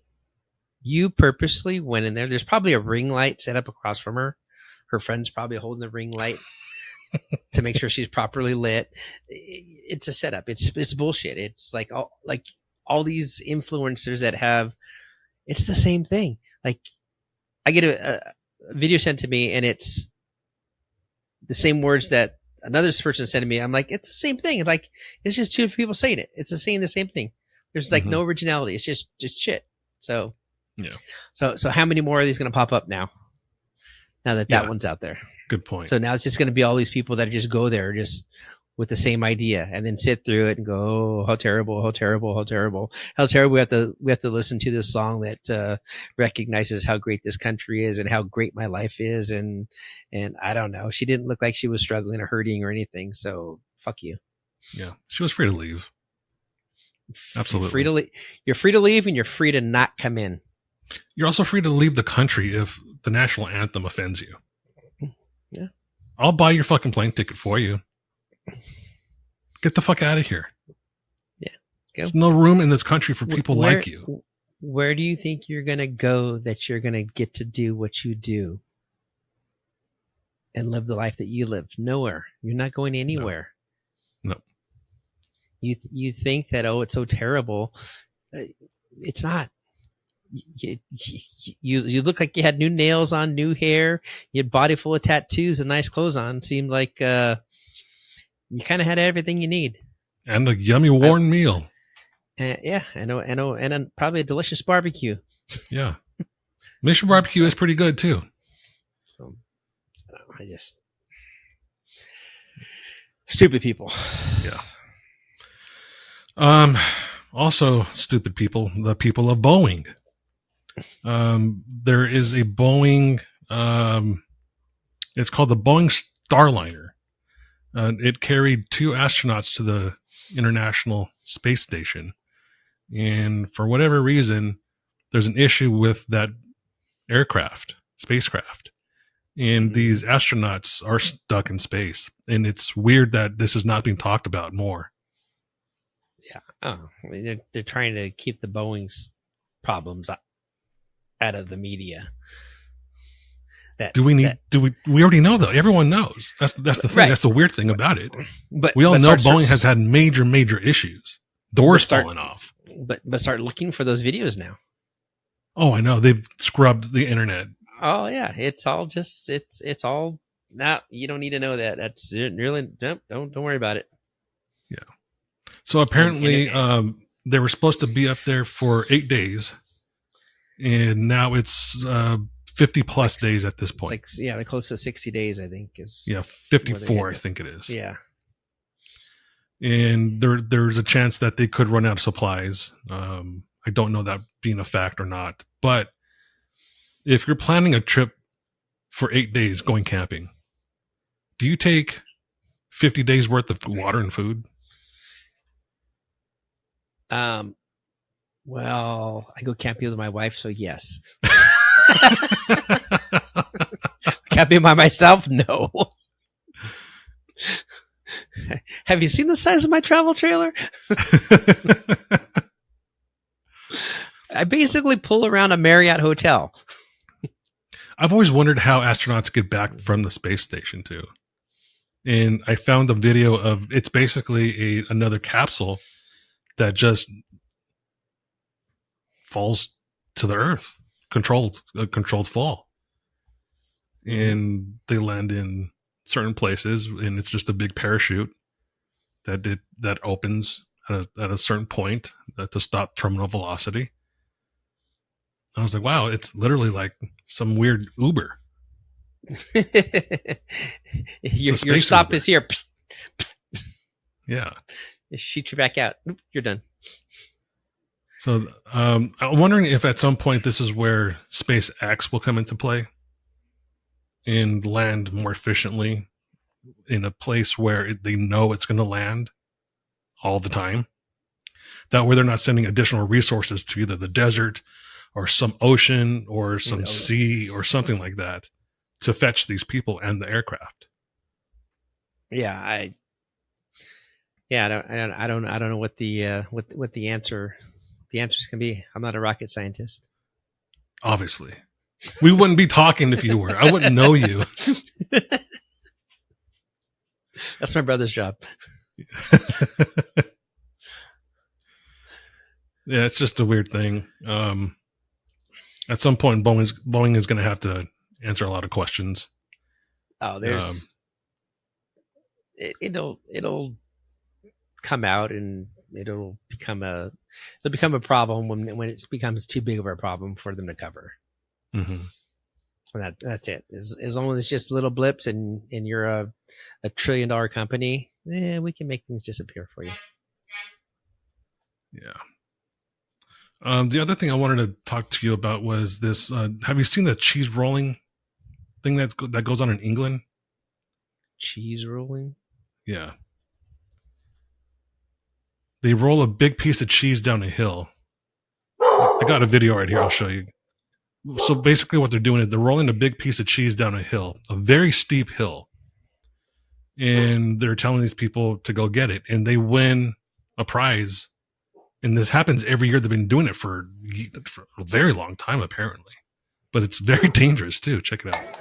you purposely went in there. There's probably a ring light set up across from her. Her friend's probably holding the ring light to make sure she's properly lit. It's a setup. It's bullshit. It's like all these influencers that have, it's the same thing. Like, I get a video sent to me, and it's the same words that another person sent to me. I'm like, it's the same thing. Like, it's just 2 people saying it. It's saying the same thing. There's like no originality. It's just shit. So yeah. So how many more are these going to pop up now? Now that one's out there. Good point. So now it's just going to be all these people that just go there just with the same idea and then sit through it and go, oh, how terrible, how terrible, how terrible, how terrible. We have to listen to this song that recognizes how great this country is and how great my life is. And I don't know. She didn't look like she was struggling or hurting or anything. So fuck you. Yeah. She was free to leave. Absolutely. You're free to leave, and you're free to not come in. You're also free to leave the country if the national anthem offends you. Yeah. I'll buy your fucking plane ticket for you. Get the fuck out of here. Yeah. Go. There's no room in this country for people like you. Where do you think you're going to go that you're going to get to do what you do and live the life that you live? Nowhere. You're not going anywhere. No. You think that, oh, it's so terrible. It's not. You look like you had new nails on, new hair, you had body full of tattoos and nice clothes on. Seemed like you kind of had everything you need. And a yummy warm meal. Yeah, I know, and probably a delicious barbecue. Yeah. Mission barbecue is pretty good too. So, I just stupid people. Yeah. Also stupid people, the people of Boeing. There is a Boeing, it's called the Boeing Starliner. It carried 2 astronauts to the International Space Station. And for whatever reason, there's an issue with that spacecraft. And these astronauts are stuck in space. And it's weird that this is not being talked about more. Yeah. Oh, I mean, they're trying to keep the Boeing's problems out of the media. We already know though. Everyone knows. That's the thing. Right. That's the weird thing about it. But we all know Boeing has had major issues. Doors falling off. But start looking for those videos now. Oh, I know. They've scrubbed the internet. Oh yeah. It's all just, it's all now. You don't need to know that. That's really, don't worry about it. Yeah. So apparently, they were supposed to be up there for 8 days, and now it's 50 plus days at this point. It's like, they're close to 60 days, I think. 54, I think it is. Yeah. And there's a chance that they could run out of supplies. I don't know that being a fact or not, but if you're planning a trip for 8 days going camping, do you take 50 days worth of water and food? Well, I go camping with my wife, so yes. Camping by myself? No. Have you seen the size of my travel trailer? I basically pull around a Marriott hotel. I've always wondered how astronauts get back from the space station too. And I found a video of, it's basically another capsule that just falls to the earth, controlled fall. And they land in certain places, and it's just a big parachute that opens at a certain point to stop terminal velocity. I was like, wow, it's literally like some weird Uber. Your stop Uber is here. Yeah. Shoot you back out. You're done. So I'm wondering if at some point this is where SpaceX will come into play and land more efficiently in a place where they know it's going to land all the time. That way they're not sending additional resources to either the desert or some ocean or some sea or something like that to fetch these people and the aircraft. Yeah, I don't know what the answer. The answers can be. I'm not a rocket scientist. Obviously. We wouldn't be talking if you were. I wouldn't know you. That's my brother's job. Yeah, it's just a weird thing. At some point, Boeing is going to have to answer a lot of questions. Oh, there's it'll come out and it'll become a problem when it becomes too big of a problem for them to cover. Mm-hmm. And that's it. As long as it's just little blips and you're a $1 trillion company, we can make things disappear for you. Yeah. The other thing I wanted to talk to you about was this. Have you seen the cheese rolling thing that goes on in England? Cheese rolling? Yeah. They roll a big piece of cheese down a hill. I got a video right here. I'll show you. So basically what they're doing is they're rolling a big piece of cheese down a hill, a very steep hill. and they're telling these people to go get it, and they win a prize. And this happens every year. They've been doing it for a very long time, apparently. But it's very dangerous, too. Check it out.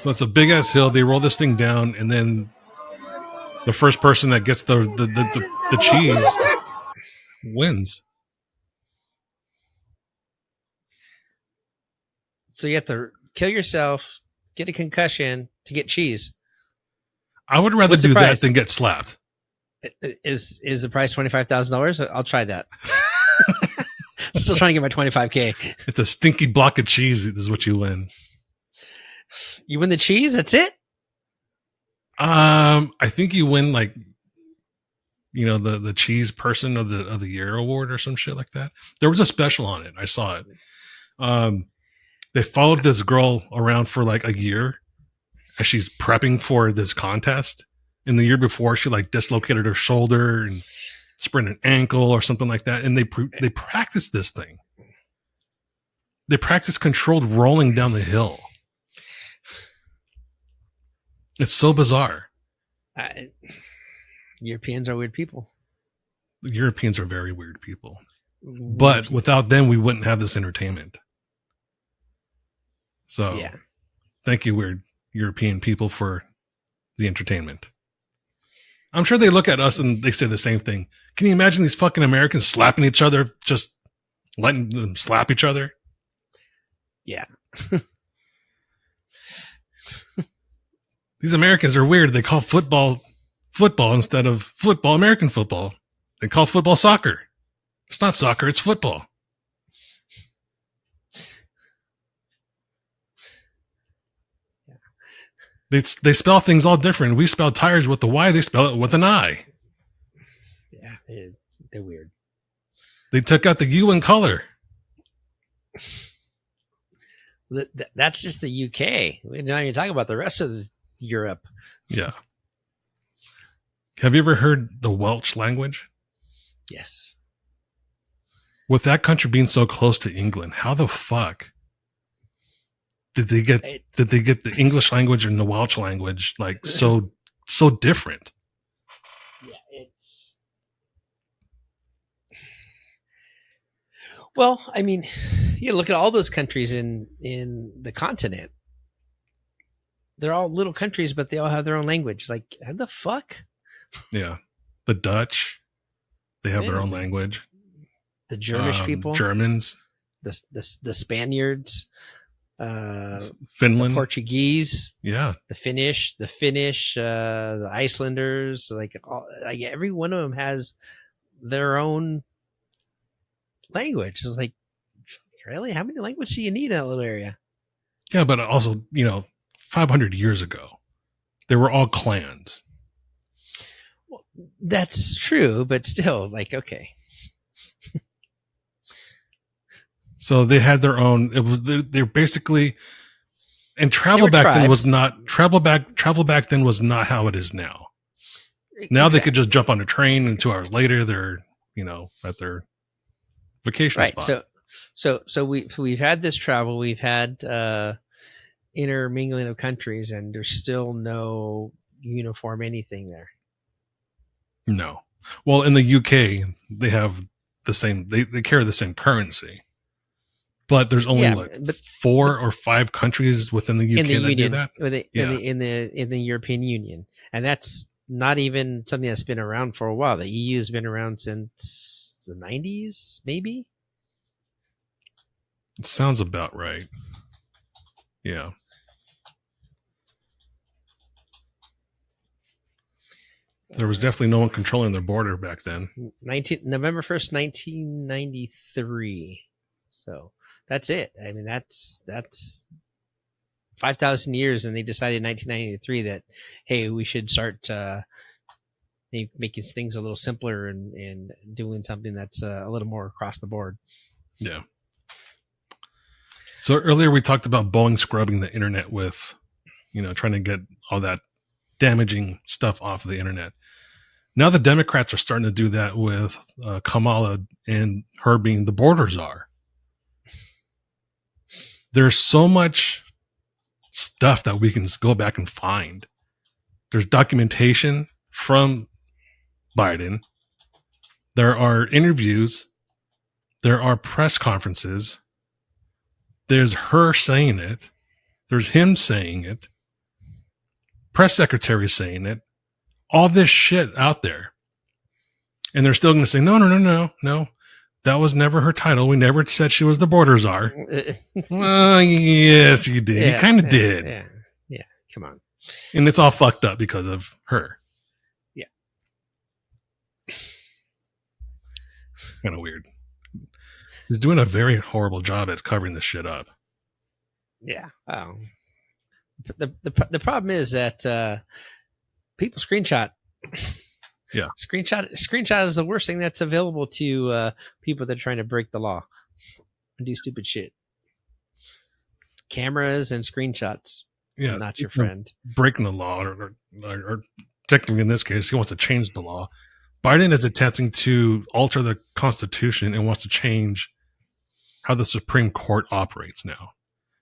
So it's a big ass hill. They roll this thing down, and then the first person that gets the cheese wins. So you have to kill yourself, get a concussion to get cheese. I would rather do that than get slapped. Is the price $25,000? I'll try that. Still trying to get my $25K. It's a stinky block of cheese. Is what you win. You win the cheese. That's it. I think you win like, the cheese person of the year award or some shit like that. There was a special on it. I saw it. They followed this girl around for like a year as she's prepping for this contest. And the year before, she like dislocated her shoulder and sprained an ankle or something like that. And they practiced this thing. They practiced controlled rolling down the hill. It's so bizarre. Europeans are weird people. The Europeans are very weird people. But without them, we wouldn't have this entertainment. So, yeah. Thank you, weird European people, for the entertainment. I'm sure they look at us and they say the same thing. Can you imagine these fucking Americans slapping each other, just letting them slap each other? Yeah. These Americans are weird. They call football instead of football American football. They call football soccer. It's not soccer, it's football. They spell things all different. We spell tires with the Y. They spell it with an I. Yeah, they're weird. They took out the U in color. That's just the UK. We're not even talking about the rest of Europe. Yeah. Have you ever heard the Welsh language? Yes. With that country being so close to England, how the fuck did they get the English language and the Welsh language like so different? Yeah, well, I mean, you look at all those countries in the continent. They're all little countries, but they all have their own language. Like, how the fuck? Yeah. The Dutch, they have their own language. The German people, Germans, the Spaniards, Finland, the Portuguese, yeah, the Finnish, the Icelanders. Like every one of them has their own language. It's like, really, how many languages do you need in that little area? Yeah, but also, 500 years ago, they were all clans. Well, that's true, but still, like, okay. So they had their own. They're basically, and travel back then was not travel back then was not how it is now. Now They could just jump on a train, and 2 hours later they're at their vacation spot. So we've had this travel. We've had intermingling of countries, and there's still no uniform anything there. No. Well, in the UK, they have the same. They carry the same currency. But there's only 4 or 5 countries within the UK that do that. In the European Union, and that's not even something that's been around for a while. The EU has been around since the 90s, maybe. It sounds about right. Yeah. There was definitely no one controlling their border back then. November 1st, 1993. So that's it. I mean, that's 5,000 years, and they decided in 1993 that, hey, we should start making things a little simpler and doing something that's a little more across the board. Yeah. So earlier we talked about Boeing scrubbing the internet with, trying to get all that damaging stuff off of the internet. Now the Democrats are starting to do that with Kamala and her being the border czar. There's so much stuff that we can go back and find. There's documentation from Biden. There are interviews. There are press conferences. There's her saying it. There's him saying it. Press secretary saying it. All this shit out there. And they're still going to say, no. That was never her title. We never said she was the border czar. Well, yes, you did. You kind of did. Yeah. Come on. And it's all fucked up because of her. Yeah. Kind of weird. He's doing a very horrible job at covering this shit up. Yeah. The problem is that people screenshot. Yeah. Screenshot is the worst thing that's available to people that are trying to break the law and do stupid shit. Cameras and screenshots. Yeah. Not your friend. Breaking the law, or technically in this case, he wants to change the law. Biden is attempting to alter the Constitution and wants to change how the Supreme Court operates now.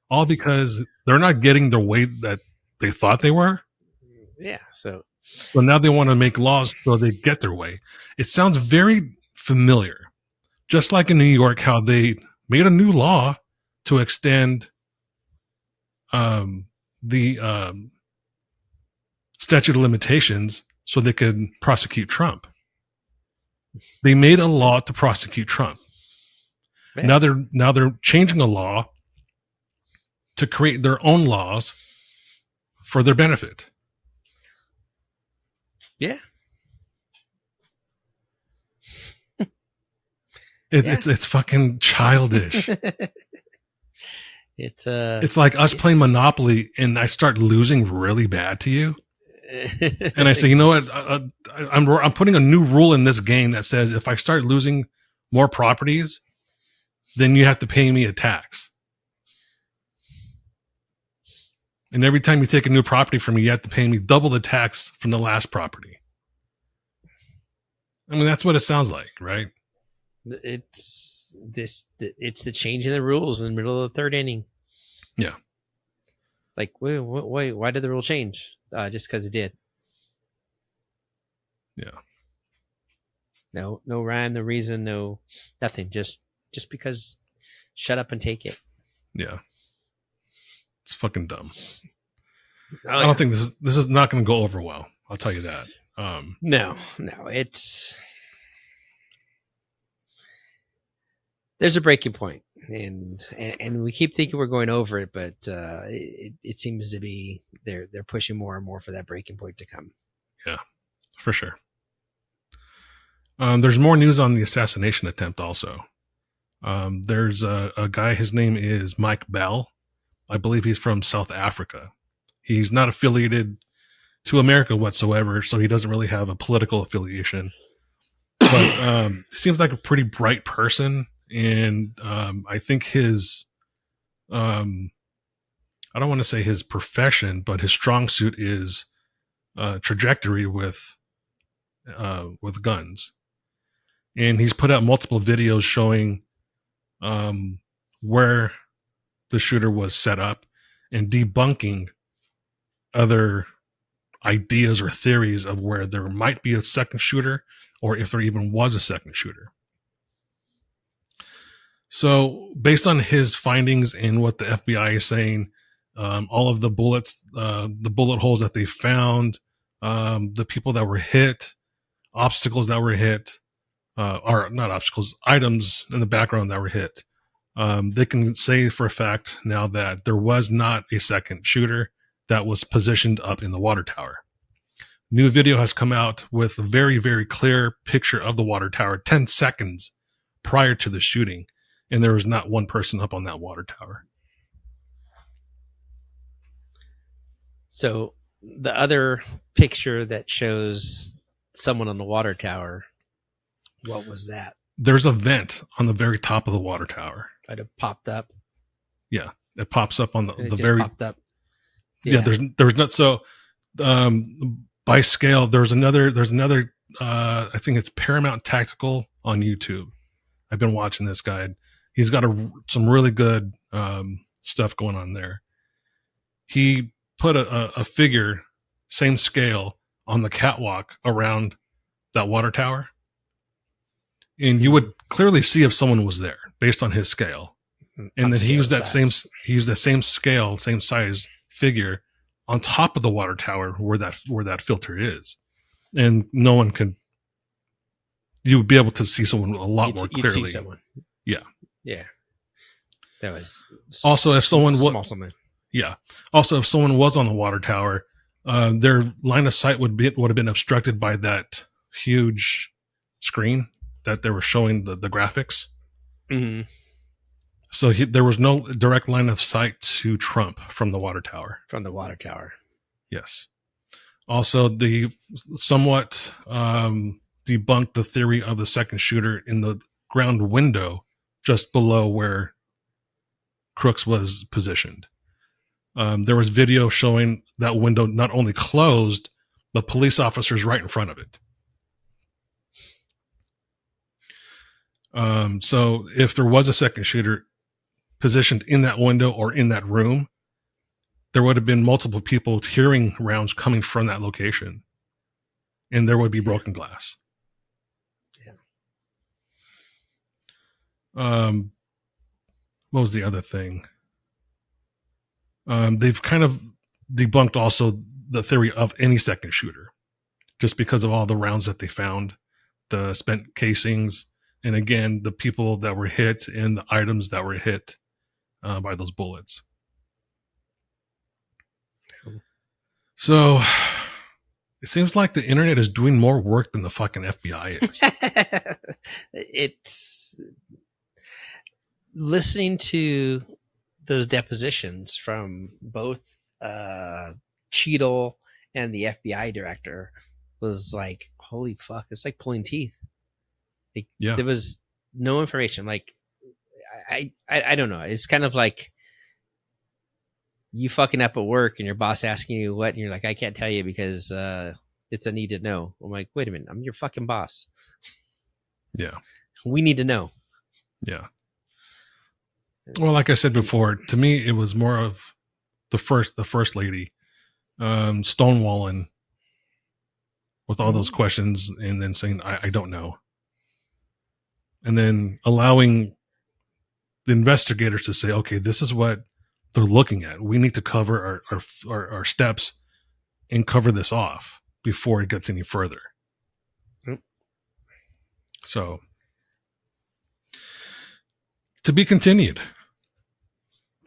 All because they're not getting the way that they thought they were. Yeah. So now they want to make laws so they get their way. It sounds very familiar. Just like in New York, how they made a new law to extend the statute of limitations so they could prosecute Trump. They made a law to prosecute Trump. Man. Now they're changing a law to create their own laws for their benefit. Yeah. It's fucking childish. It's like us playing Monopoly and I start losing really bad to you. And I say, you know what? I'm putting a new rule in this game that says if I start losing more properties, then you have to pay me a tax. And every time you take a new property from me, you have to pay me double the tax from the last property. I mean, that's what it sounds like, right? It's the change in the rules in the middle of the third inning. Yeah. Like, wait, why did the rule change? Just because it did. Yeah. No rhyme, no reason, no nothing. Just because. Shut up and take it. Yeah. It's fucking dumb. I don't think this is not going to go over well. I'll tell you that. No, there's a breaking point, and we keep thinking we're going over it, but it seems to be they're pushing more and more for that breaking point to come. Yeah, for sure. There's more news on the assassination attempt also. There's a guy, his name is Mike Bell. I believe he's from South Africa. He's not affiliated to America whatsoever, so he doesn't really have a political affiliation. But he seems like a pretty bright person, and I think his, I don't want to say his profession, but his strong suit is trajectory with guns. And he's put out multiple videos showing where the shooter was set up and debunking other ideas or theories of where there might be a second shooter or if there even was a second shooter. So based on his findings and what the FBI is saying, all of the bullets, the bullet holes that they found, the people that were hit, obstacles that were hit, or not obstacles, items in the background that were hit. They can say for a fact now that there was not a second shooter that was positioned up in the water tower. New video has come out with a very, very clear picture of the water tower 10 seconds prior to the shooting, and there was not one person up on that water tower. So the other picture that shows someone on the water tower, what was that? There's a vent on the very top of the water tower. It popped up. Yeah, it pops up on It the just very. popped up. Yeah, there's not so. By scale, there's another. I think it's Paramount Tactical on YouTube. I've been watching this guy. He's got some really good stuff going on there. He put a figure, same scale, on the catwalk around that water tower. And you would clearly see if someone was there based on his scale. And then he used that same scale, same size figure on top of the water tower where that filter is. And no one could, you would be able to see someone a lot more clearly. You'd see someone. Yeah. Yeah. That was also if someone small something. Yeah. Also, if someone was on the water tower, their line of sight would have been obstructed by that huge screen that they were showing the graphics. Mm-hmm. So there was no direct line of sight to Trump from the water tower. From the water tower. Yes. Also, the somewhat debunked the theory of the second shooter in the ground window just below where Crooks was positioned. There was video showing that window not only closed, but police officers right in front of it. So if there was a second shooter positioned in that window or in that room, there would have been multiple people hearing rounds coming from that location, and there would be broken glass. Yeah. What was the other thing? They've kind of debunked also the theory of any second shooter, just because of all the rounds that they found, the spent casings, and again, the people that were hit and the items that were hit by those bullets. So it seems like the internet is doing more work than the fucking FBI is. It's listening to those depositions from both Cheadle and the FBI director was like, holy fuck, it's like pulling teeth. Like, yeah. There was no information. Like, I don't know. It's kind of like you fucking up at work and your boss asking you what, and you're like, I can't tell you because it's a need to know. I'm like, wait a minute, I'm your fucking boss. Yeah. We need to know. Yeah. Well, like I said before, to me, it was more of the first lady, stonewalling with all those questions and then saying, I don't know. And then allowing the investigators to say, okay, this is what they're looking at. We need to cover our steps and cover this off before it gets any further. Yep. So to be continued.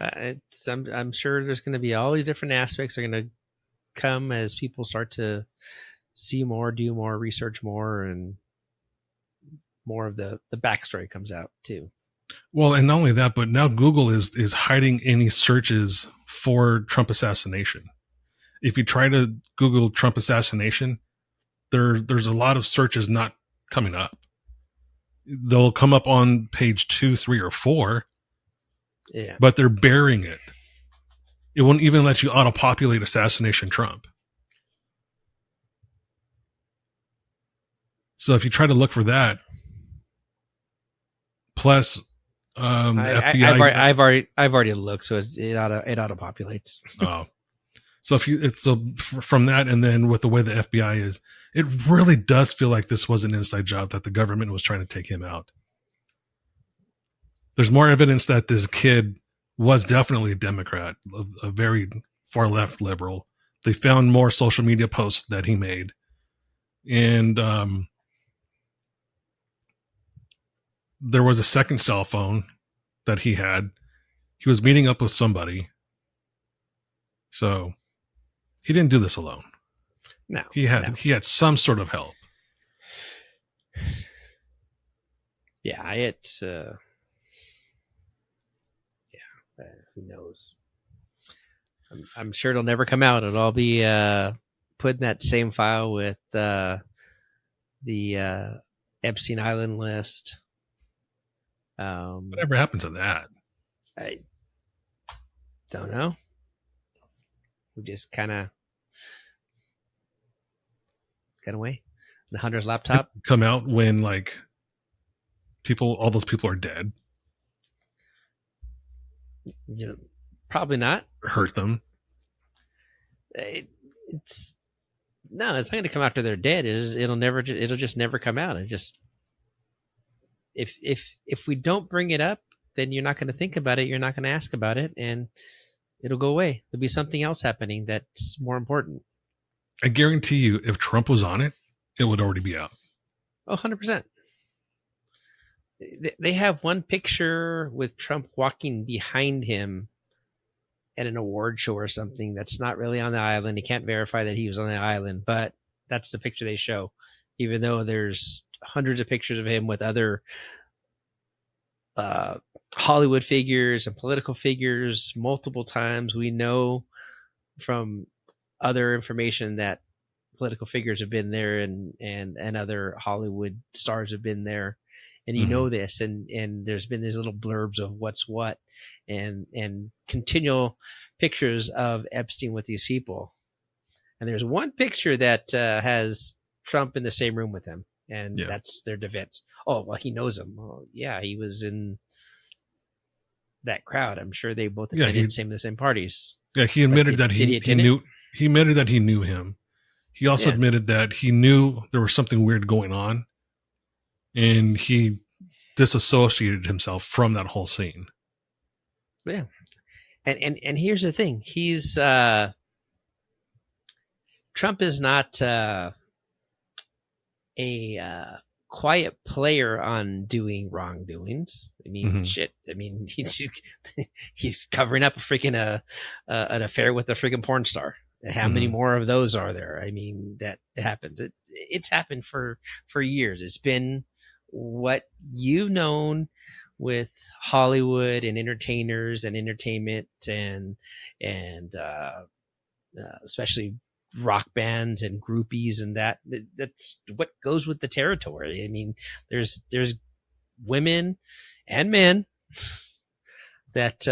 I'm sure there's going to be all these different aspects are going to come as people start to see more, do more, research more, and more of the backstory comes out too. Well, and not only that, but now Google is hiding any searches for Trump assassination. If you try to Google Trump assassination, there's a lot of searches not coming up. They'll come up on page 2, 3, or 4. Yeah. But they're burying it. It won't even let you auto-populate assassination Trump. So if you try to look for that, plus FBI, I've already looked, so it auto-populates. Oh, so from that, and then with the way the FBI is, it really does feel like this was an inside job that the government was trying to take him out. There's more evidence that this kid was definitely a Democrat, a very far left liberal. They found more social media posts that he made. And there was a second cell phone that he had. He was meeting up with somebody. So he didn't do this alone. No. He had some sort of help. Yeah, it's who knows? I'm sure it'll never come out. It'll all be put in that same file with the Epstein Island list. Whatever happened to that? I don't know. We just kind of got away. The Hunter's laptop Come out when like all those people are dead. Probably not. Hurt them. It's not going to come after they're dead. It'll just never come out. It just if we don't bring it up, then you're not going to think about it. You're not going to ask about it, and it'll go away. There'll be something else happening that's more important. I guarantee you, if Trump was on it, it would already be out. Oh, 100%. They have one picture with Trump walking behind him at an award show or something that's not really on the island. He can't verify that he was on the island, but that's the picture they show, even though there's hundreds of pictures of him with other Hollywood figures and political figures multiple times. We know from other information that political figures have been there and other Hollywood stars have been there. And you know this, and there's been these little blurbs of what's what, and continual pictures of Epstein with these people. And there's one picture that has Trump in the same room with him, and that's their defense. Oh, well, he knows him. Oh, yeah, he was in that crowd. I'm sure they both attended the same parties. Yeah, he admitted that he knew. He admitted that he knew him. He also admitted that he knew there was something weird going on. And he disassociated himself from that whole scene. Yeah. And here's the thing. He's Trump is not a quiet player on doing wrongdoings. I mean, shit. I mean, he's covering up a freaking an affair with a freaking porn star. How many more of those are there? I mean, that happens. It's happened for years. It's been what you've known with Hollywood and entertainers and entertainment and especially rock bands and groupies, and that's what goes with the territory. I mean, there's women and men that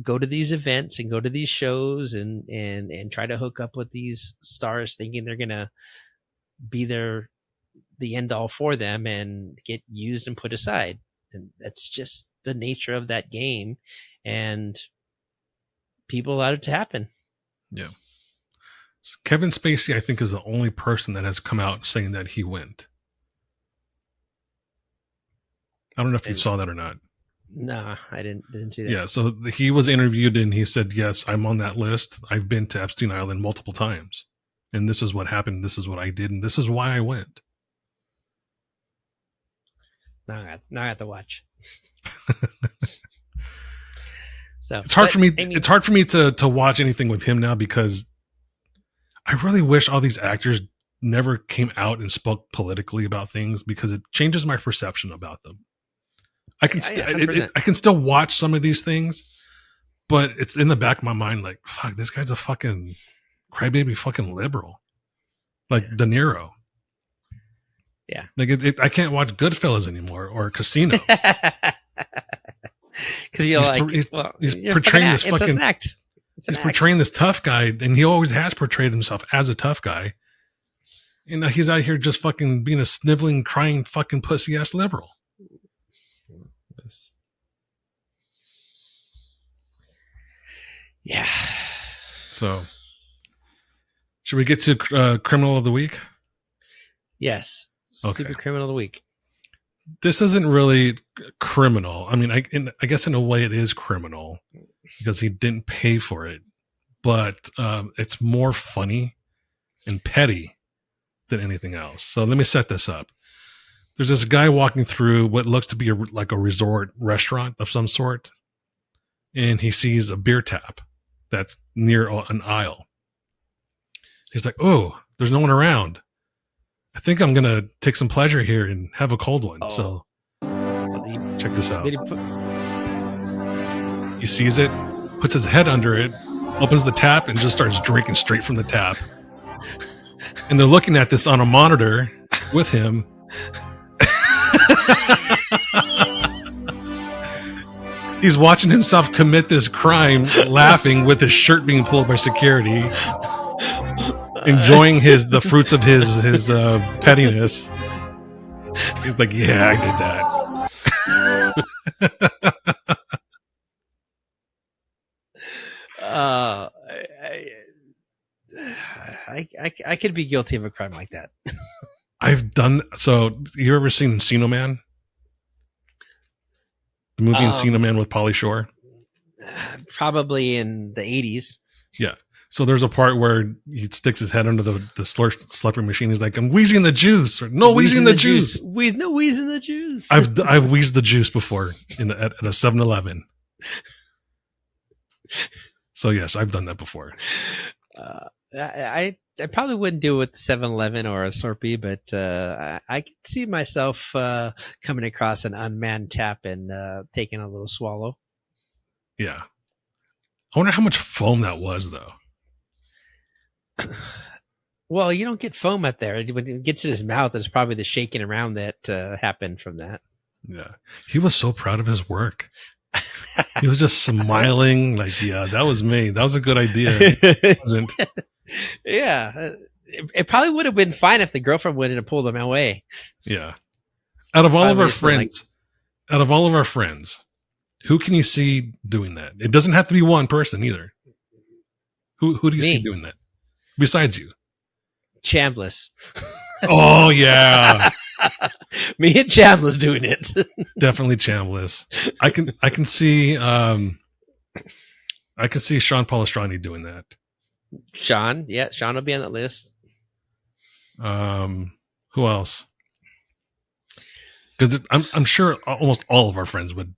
go to these events and go to these shows and try to hook up with these stars thinking they're gonna be the end all for them and get used and put aside. And that's just the nature of that game, and people allowed it to happen. Yeah. So Kevin Spacey, I think, is the only person that has come out saying that he went. I don't know if you saw that or not. Nah, I didn't see that. Yeah. So he was interviewed and he said, yes, I'm on that list. I've been to Epstein Island multiple times, and this is what happened. This is what I did. And this is why I went. Now I have to watch. So it's hard for me. It's hard for me to watch anything with him now, because I really wish all these actors never came out and spoke politically about things, because it changes my perception about them. I can I can still watch some of these things, but it's in the back of my mind like, fuck, this guy's a fucking crybaby fucking liberal, like De Niro. Yeah, like I can't watch Goodfellas anymore or Casino, because you're he's portraying this fucking act. He's portraying this tough guy, and he always has portrayed himself as a tough guy. And he's out here just fucking being a sniveling, crying, fucking pussy ass liberal. Yeah. So, should we get to Criminal of the Week? Yes. Stupid Criminal of the Week. This isn't really criminal. I mean, I guess in a way it is criminal because he didn't pay for it, but it's more funny and petty than anything else. So let me set this up. There's this guy walking through what looks to be like a resort restaurant of some sort, and he sees a beer tap that's near an aisle. He's like, "Oh, there's no one around. I think I'm going to take some pleasure here and have a cold one." So check this out. He sees it, puts his head under it, opens the tap and just starts drinking straight from the tap. And they're looking at this on a monitor with him. He's watching himself commit this crime, laughing with his shirt being pulled by security, enjoying the fruits of his pettiness. He's like, yeah, I did that. I could be guilty of a crime like that. I've done so. You ever seen Encino Man? The movie Encino Man with Pauly Shore? Probably in the 80s. Yeah. So there's a part where he sticks his head under the slurping machine. He's like, I'm wheezing the juice. Or, no, wheezing the juice. No, wheezing the juice. I've wheezed the juice before at a 7-Eleven. So yes, I've done that before. I probably wouldn't do it with the 7-Eleven or a Slurpee, but I could see myself coming across an unmanned tap and taking a little swallow. Yeah. I wonder how much foam that was, though. Well, you don't get foam out there. When it gets in his mouth, it's probably the shaking around that happened from that. Yeah. He was so proud of his work. He was just smiling like, yeah, that was me. That was a good idea. It wasn't. Yeah. It probably would have been fine if the girlfriend wouldn't have pulled him away. Yeah. Out of all of our friends, who can you see doing that? It doesn't have to be one person either. Who do you see doing that? Besides you? Chambliss. Oh, yeah. Me and Chambliss doing it. Definitely Chambliss. I can see Sean Palestrani doing that. Sean will be on that list. Who else? Because I'm sure almost all of our friends would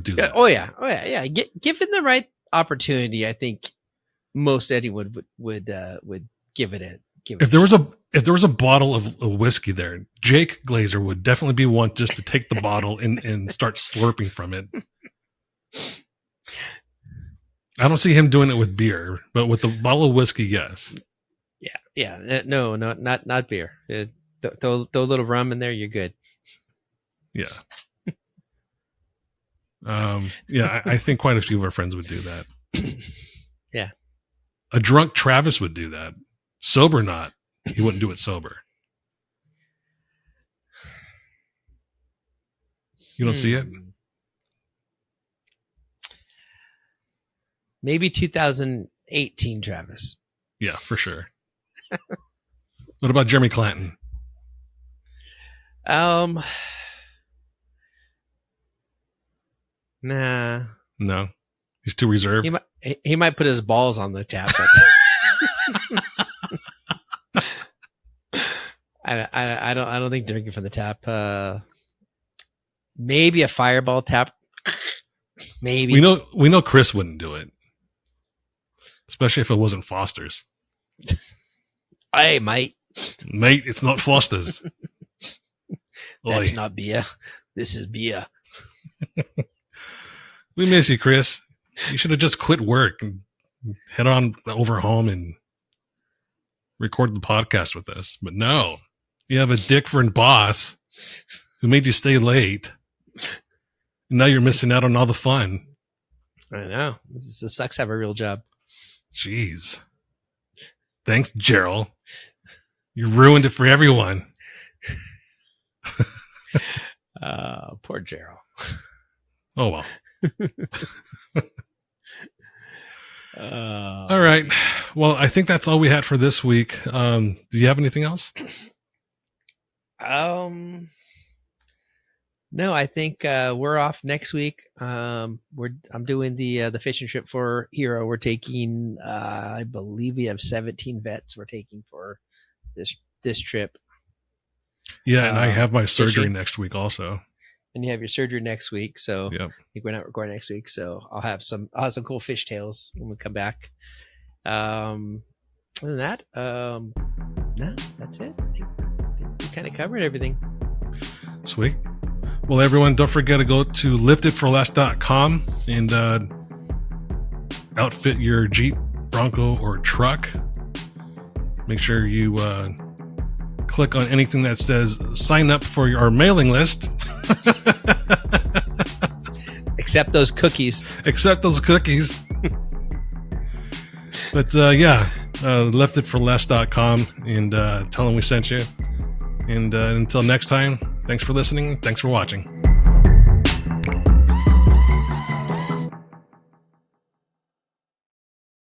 do that. Oh yeah. Given the right opportunity, I think most anyone would give it a. If there was a bottle of whiskey there, Jake Glazer would definitely be one just to take the bottle and start slurping from it. I don't see him doing it with beer, but with the bottle of whiskey, yes. Yeah. No, not beer. Throw a little rum in there, you're good. Yeah. I think quite a few of our friends would do that. Yeah. A drunk Travis would do that. Sober, not. He wouldn't do it sober. You don't see it? Maybe 2018 Travis. Yeah, for sure. What about Jeremy Clanton? Nah. No. He's too reserved. He might put his balls on the tap. But I don't think drinking from the tap. Maybe a fireball tap. Maybe we know Chris wouldn't do it, especially if it wasn't Foster's. Hey, mate, it's not Foster's. That's not beer. This is beer. We miss you, Chris. You should have just quit work and head on over home and record the podcast with us. But no, you have a different boss who made you stay late. And now you're missing out on all the fun. I know. This sucks to have a real job. Jeez. Thanks, Gerald. You ruined it for everyone. Poor Gerald. Oh, well. All right. Well, I think that's all we had for this week. Do you have anything else? No, I think we're off next week. I'm doing the fishing trip for Hero. We're taking I believe we have 17 vets we're taking for this trip. Yeah, and I have my surgery next week also. And you have your surgery next week, so yep. I think we're not recording next week, so I'll have some cool fish tales when we come back. Other than that, no, that's it. I think we kind of covered everything. Sweet. Well, everyone, don't forget to go to liftedforless.com and outfit your Jeep Bronco, or truck. Make sure you click on anything that says sign up for our mailing list. Except those cookies. Except those cookies. But leftitforless.com and tell them we sent you. And until next time, thanks for listening. Thanks for watching.